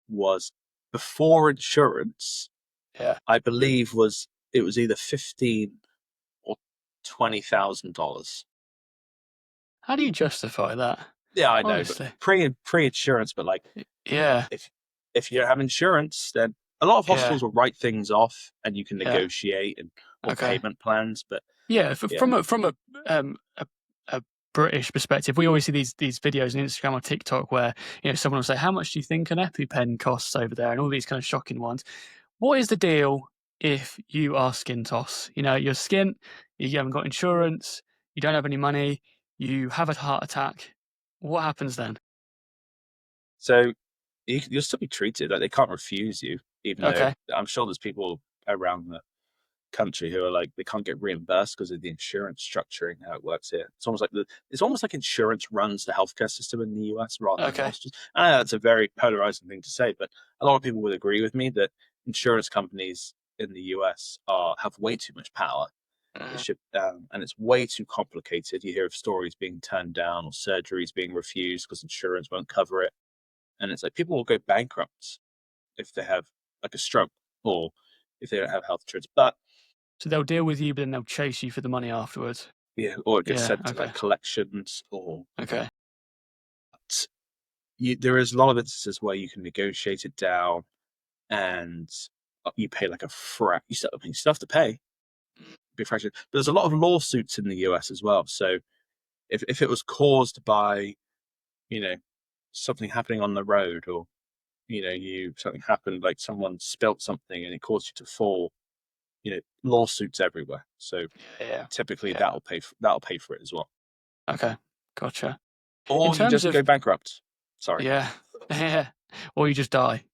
was, before insurance, Yeah. I believe it was either $15,000 or $20,000. How do you justify that? Yeah, I know, Honestly. but pre-insurance, but like, Yeah. if you don't have insurance, then a lot of Yeah. hospitals will write things off, and you can Yeah. negotiate or Okay. payment plans. But Yeah, from a British perspective, we always see these videos on Instagram or TikTok where someone will say, "How much do you think an EpiPen costs over there?" and all these kind of shocking ones. What is the deal if you are skin toss? You're skint, you haven't got insurance, you don't have any money, you have a heart attack. What happens then? so you'll still be treated. Like, they can't refuse you, even though Okay. I'm sure there's people around the country who are like, they can't get reimbursed because of the insurance structuring, how it works here. It's almost like insurance runs the healthcare system in the US rather than Okay. hospitals. I know that's a very polarizing thing to say, but a lot of people would agree with me that insurance companies in the US have way too much power. And it's way too complicated. You hear of stories being turned down or surgeries being refused because insurance won't cover it. And it's like, people will go bankrupt if they have like a stroke or if they don't have health insurance. But So they'll deal with you, but then they'll chase you for the money afterwards. yeah, or it gets Yeah. sent to Okay. like collections, or Okay. there is a lot of instances where you can negotiate it down, and you pay like a fraction. You still have to pay, be a fraction. But there's a lot of lawsuits in the US as well. So if it was caused by something happening on the road, or something happened, like someone spilt something and it caused you to fall, lawsuits everywhere. So Yeah. typically Yeah. that'll pay for it as well. Okay. Gotcha. Or you just go bankrupt. Sorry. Yeah, yeah, or you just die.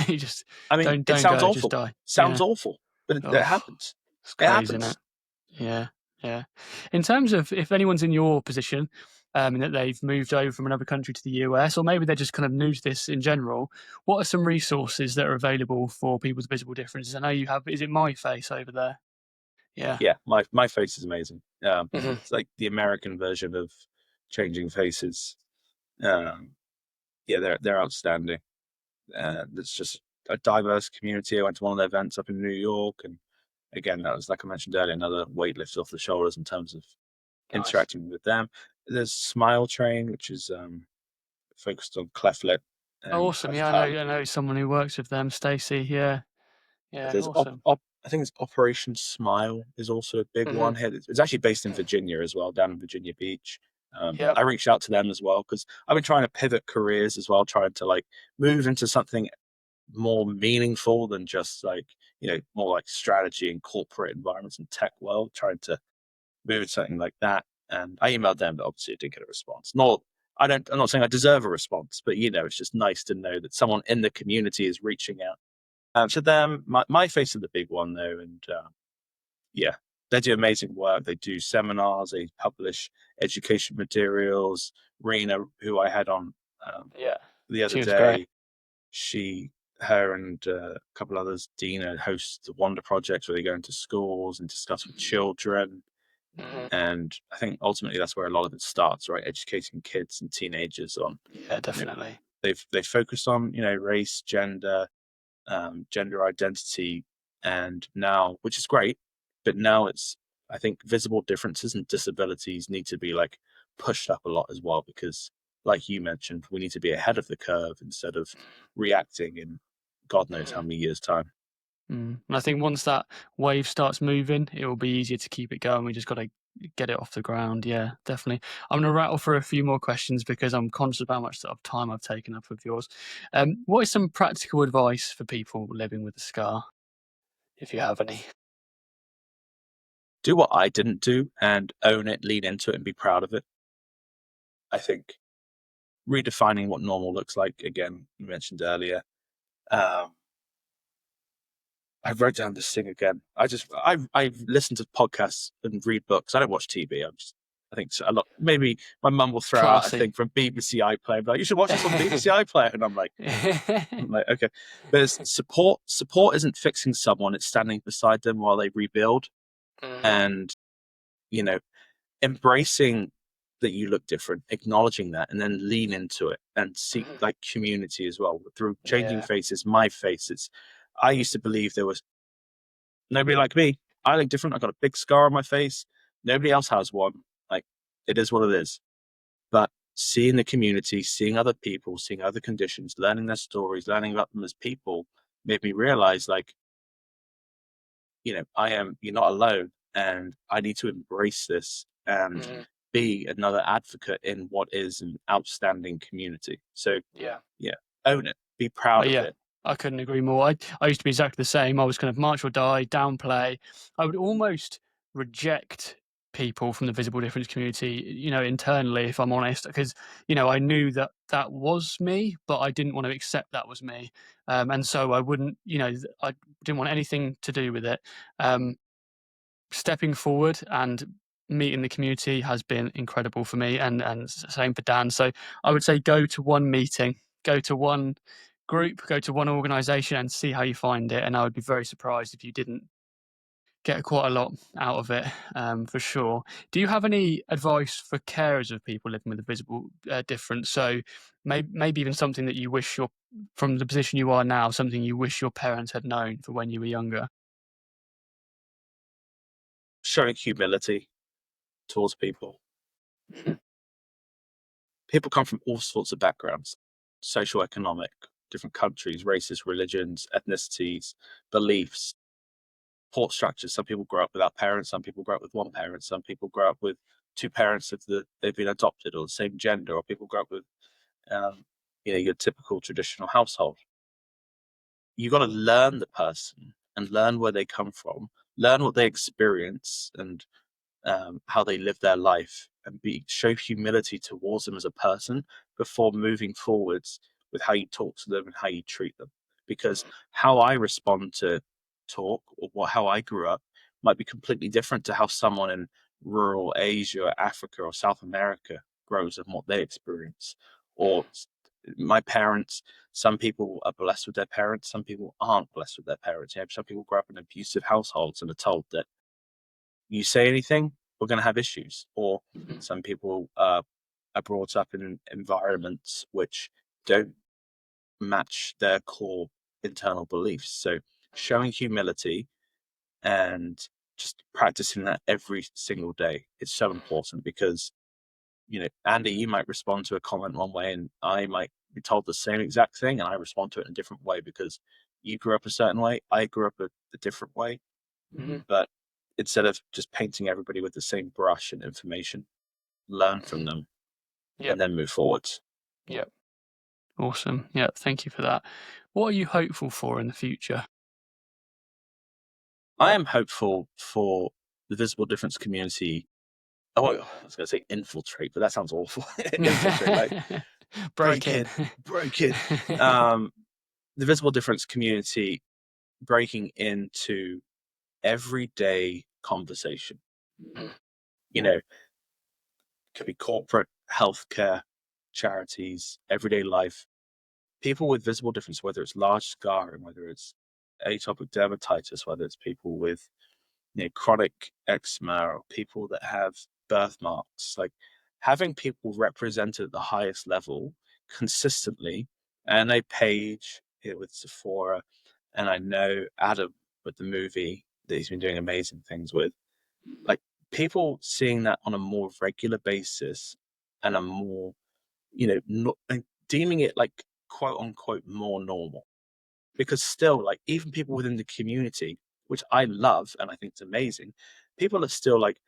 You just I mean, don't it sounds go, awful. just die. Sounds Yeah. awful, but it Oh, happens. it's It crazy, isn't happens. it? Yeah, yeah. In terms of if anyone's in your position, and that they've moved over from another country to the US, or maybe they're just kind of new to this in general, what are some resources that are available for people with visible differences? I know you have. Is it My Face over there? Yeah. Yeah, my face is amazing. Hmm. It's like the American version of Changing Faces. Yeah, they're outstanding. It's just a diverse community. I went to one of their events up in New York, and again, that was, like I mentioned earlier, another weight lifted off the shoulders in terms of Nice. interacting with them. There's Smile Train, which is focused on cleft lip and Awesome. cleft Yeah, tongue. I know someone who works with them, Stacey. Yeah, yeah, There's awesome. I think it's Operation Smile is also a big one here. It's actually based in Virginia as well, down in Virginia Beach. Yep. I reached out to them as well because I've been trying to pivot careers as well, trying to like move into something more meaningful than just like more like strategy and corporate environments and tech world, trying to move into something like that. And I emailed them, but obviously I didn't get a response. I'm not saying I deserve a response, but it's just nice to know that someone in the community is reaching out. To them, my face is the big one though, and yeah, they do amazing work. They do seminars, they publish education materials. Rena, who I had on Yeah. the other She was great. day, her and a couple others, Dina, host the Wonder Project, where they go into schools and discuss with children. Hmm. And I think ultimately that's where a lot of it starts, right? Educating kids and teenagers on. Yeah, definitely. They've focused on race, gender, gender identity, and now, which is great, but now I think visible differences and disabilities need to be like pushed up a lot as well, because like you mentioned, we need to be ahead of the curve instead of reacting in God knows how many years' time. And I think once that wave starts moving, it will be easier to keep it going. We just got to get it off the ground. Yeah, definitely. I'm going to rattle for a few more questions because I'm conscious of how much sort of time I've taken up with yours. What is some practical advice for people living with a scar? If you have any. Do what I didn't do and own it, lean into it, and be proud of it. I think redefining what normal looks like, again, you mentioned earlier, I wrote down this thing again. I listen to podcasts and read books. I don't watch TV. I think a lot. Maybe my mum will throw out a Classy. thing from BBC iPlayer, like, you should watch this on BBC iPlayer, and I'm like, okay. But it's support. Support isn't fixing someone; it's standing beside them while they rebuild, and embracing that you look different, acknowledging that, and then lean into it and seek like community as well through changing faces. My face. I used to believe there was nobody like me. I look different. I got a big scar on my face. Nobody else has one. Like, it is what it is. But seeing the community, seeing other people, seeing other conditions, learning their stories, learning about them as people made me realize, like, you're not alone, and I need to embrace this and be another advocate in what is an outstanding community. So own it, be proud of it. I couldn't agree more. I used to be exactly the same. I was kind of march or die, downplay. I would almost reject people from the visible difference community, internally, if I'm honest, because, I knew that that was me, but I didn't want to accept that was me. And so I wouldn't, I didn't want anything to do with it. Stepping forward and meeting the community has been incredible for me, and same for Dan. So I would say go to one meeting, go to one group, go to one organization, and see how you find it. And I would be very surprised if you didn't get quite a lot out of it, for sure. Do you have any advice for carers of people living with a visible difference? So maybe even something that you wish from the position you are now, something you wish your parents had known for when you were younger. Showing humility towards people. People come from all sorts of backgrounds, socioeconomic, different countries, races, religions, ethnicities, beliefs, support structures. Some people grow up without parents, some people grow up with one parent, some people grow up with two parents if they've been adopted or the same gender, or people grow up with your typical traditional household. You got to learn the person and learn where they come from, learn what they experience, and how they live their life, and show humility towards them as a person before moving forwards with how you talk to them and how you treat them. Because how I respond to talk, or how I grew up, might be completely different to how someone in rural Asia, Africa, or South America grows and what they experience. Or my parents, some people are blessed with their parents, some people aren't blessed with their parents. Some people grow up in abusive households and are told that you say anything, we're going to have issues. Or some people are brought up in environments which don't match their core internal beliefs. So showing humility and just practicing that every single day is so important, because, Andy, you might respond to a comment one way and I might be told the same exact thing and I respond to it in a different way because you grew up a certain way, I grew up a different way. But instead of just painting everybody with the same brush and information, learn from them and then move forwards. Yep. Awesome. Yeah, thank you for that. What are you hopeful for in the future? I am hopeful for the visible difference community. Oh, I was going to say infiltrate, but that sounds awful. Infiltrate, like break in. The visible difference community breaking into everyday conversation. Could be corporate, healthcare, charities, everyday life. People with visible difference, whether it's large scarring, whether it's atopic dermatitis, whether it's people with chronic eczema, or people that have birthmarks, like having people represented at the highest level consistently. And I Paige here with Sephora, and I know Adam with the movie that he's been doing amazing things with. Like, people seeing that on a more regular basis and a more, not deeming it like quote unquote more normal. Because still, like, even people within the community, which I love and I think it's amazing, people are still like,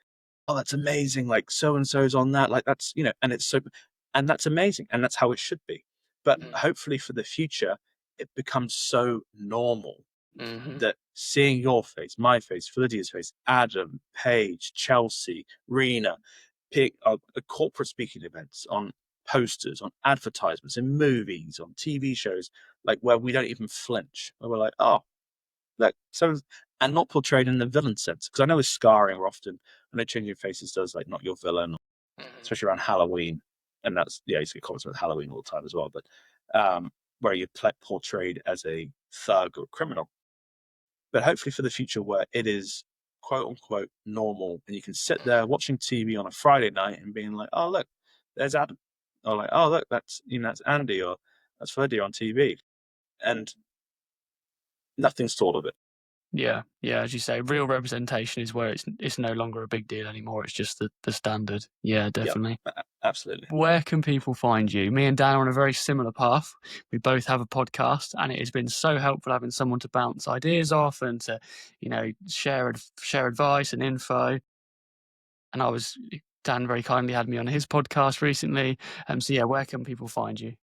oh, that's amazing, like so and so's on that, like that's, and it's so, and that's amazing, and that's how it should be. But hopefully for the future, it becomes so normal that seeing your face, my face, Lydia's face, Adam, Paige, Chelsea, Rena, corporate speaking events, on posters, on advertisements, in movies, on TV shows, like where we don't even flinch. Where we're like, oh, like so, and not portrayed in the villain sense. Because I know with scarring, we're often, I know Changing Faces does like not your villain, especially around Halloween, and that's you see comments with Halloween all the time as well. But where you're portrayed as a thug or criminal, but hopefully for the future where it is quote unquote normal, and you can sit there watching TV on a Friday night and being like, oh look, there's Adam, or like, oh look, that's that's Andy, or that's Freddie on TV, and nothing's thought of it. Yeah, as you say, real representation is where it's no longer a big deal anymore. It's just the standard. Yeah, definitely. Yep, absolutely. Where can people find you? Me and Dan are on a very similar path. We both have a podcast, and it has been so helpful having someone to bounce ideas off and to, share advice and info. And Dan very kindly had me on his podcast recently. So yeah, where can people find you?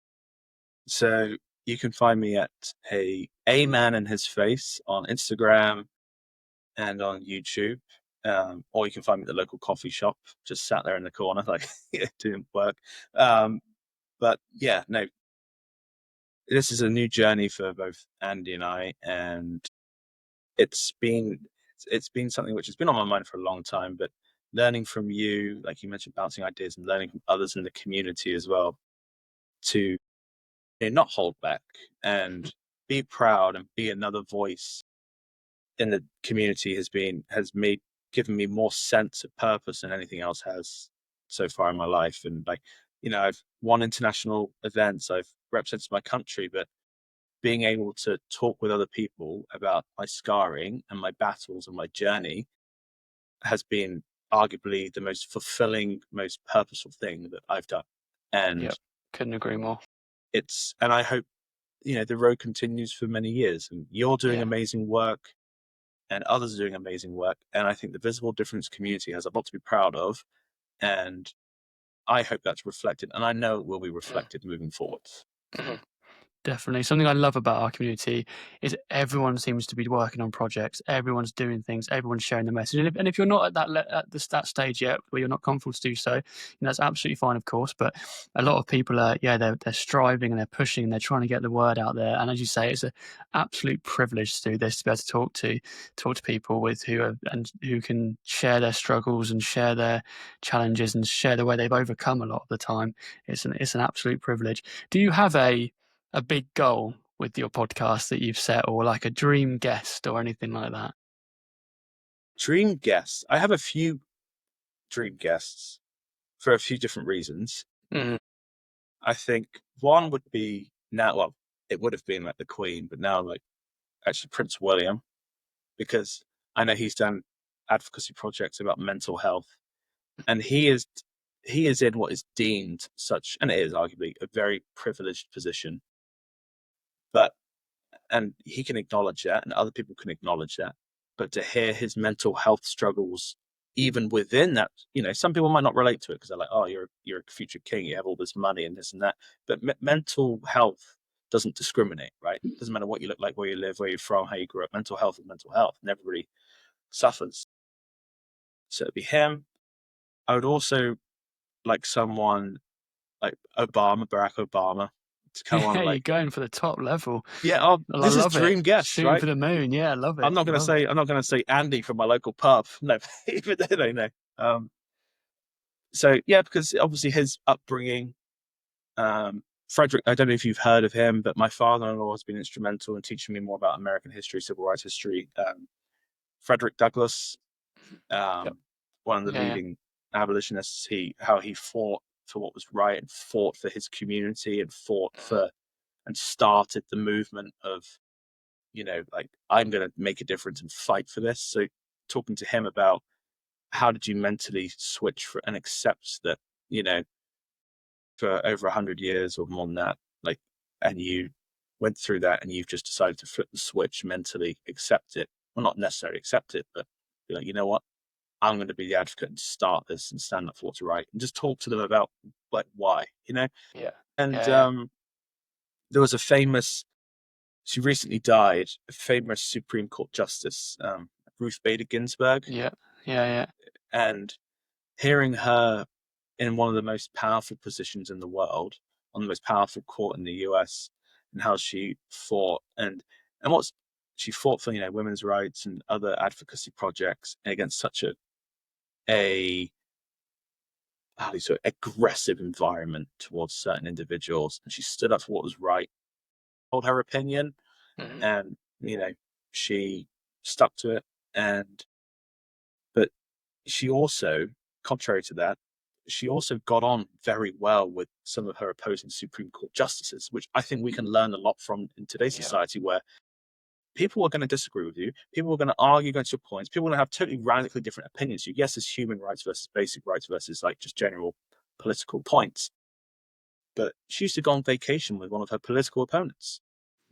So you can find me at a man and his face on Instagram and on YouTube, or you can find me at the local coffee shop, just sat there in the corner, like doing work. But yeah, no, this is a new journey for both Andy and I, and it's been something which has been on my mind for a long time. But learning from you, like you mentioned, bouncing ideas and learning from others in the community as well, to not hold back and be proud and be another voice in the community has given me more sense of purpose than anything else has so far in my life. And like, I've won international events, I've represented my country, but being able to talk with other people about my scarring and my battles and my journey has been arguably the most fulfilling, most purposeful thing that I've done. And couldn't agree more. And I hope, the road continues for many years, and you're doing amazing work and others are doing amazing work. And I think the visible difference community has a lot to be proud of. And I hope that's reflected, and I know it will be reflected moving forward. Definitely. Something I love about our community is everyone seems to be working on projects. Everyone's doing things. Everyone's sharing the message. And if you're not at that stage yet, where you're not comfortable to do so, that's absolutely fine, of course. But a lot of people are, they're striving and they're pushing and they're trying to get the word out there. And as you say, it's an absolute privilege to do this, to be able to talk to people who can share their struggles and share their challenges and share the way they've overcome a lot of the time. It's an absolute privilege. Do you have a big goal with your podcast that you've set, or like a dream guest or anything like that? Dream guests. I have a few dream guests for a few different reasons. I think one would be it would have been like the Queen, but now like actually Prince William, because I know he's done advocacy projects about mental health, and he is in what is deemed such, and it is arguably a very privileged position. And he can acknowledge that, and other people can acknowledge that. But to hear his mental health struggles, even within that, some people might not relate to it because they're like, "Oh, you're a future king, you have all this money and this and that." But mental health doesn't discriminate, right? It doesn't matter what you look like, where you live, where you're from, how you grew up. Mental health is mental health, and everybody suffers. So it'd be him. I would also like someone like Barack Obama, to come on. You're going for the top level. Yeah, this is dream guest, shooting right? for the moon. Yeah, I love it. I'm not going to say Andy from my local pub. No, even they don't know. So yeah, because obviously his upbringing, Frederick. I don't know if you've heard of him, but my father-in-law has been instrumental in teaching me more about American history, civil rights history. Frederick Douglass, one of the leading abolitionists. How he fought for what was right and fought for his community and fought for and started the movement of, like, I'm going to make a difference and fight for this. So talking to him about how did you mentally switch and accept that, for over 100 years or more than that, like, and you went through that and you've just decided to flip the switch, mentally accept it. Well, not necessarily accept it, but be like, you know what? I'm going to be the advocate and start this and stand up for what's right, and just talk to them about like why, there was she recently died, a famous Supreme Court Justice, Ruth Bader Ginsburg. Yeah. And hearing her in one of the most powerful positions in the world, on the most powerful court in the US, and how she fought and what's she fought for, women's rights and other advocacy projects against such a aggressive environment towards certain individuals, and she stood up for what was right, told her opinion, and she stuck to it. But she also, contrary to that, she also got on very well with some of her opposing Supreme Court justices, which I think we can learn a lot from in today's society, where people are going to disagree with you. People are going to argue against your points. People are going to have totally radically different opinions. Yes, there's human rights versus basic rights versus like just general political points. But she used to go on vacation with one of her political opponents.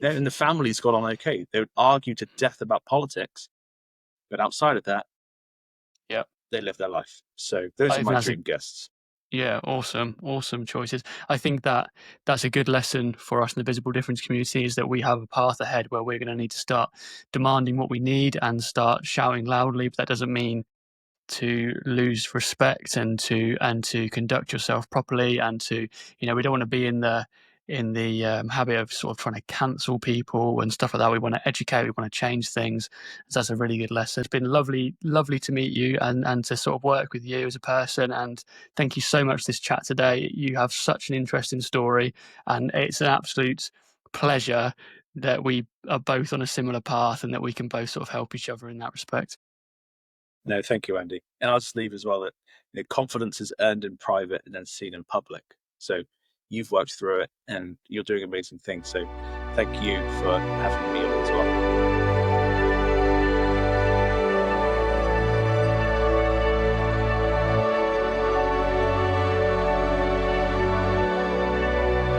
And the families got on okay. They would argue to death about politics. But outside of that, they live their life. So those are my dream guests. Yeah, awesome choices. I think that that's a good lesson for us in the visible difference community, is that we have a path ahead where we're going to need to start demanding what we need and start shouting loudly. But that doesn't mean to lose respect and to conduct yourself properly, and to, we don't want to be in the habit of sort of trying to cancel people and stuff like that. We want to educate, we want to change things. So that's a really good lesson. It's been lovely to meet you and to sort of work with you as a person, and thank you so much for this chat today. You have such an interesting story, and it's an absolute pleasure that we are both on a similar path and that we can both sort of help each other in that respect. No, thank you, Andy. And I'll just leave as well that confidence is earned in private and then seen in public. So you've worked through it and you're doing amazing things. So thank you for having me on as well.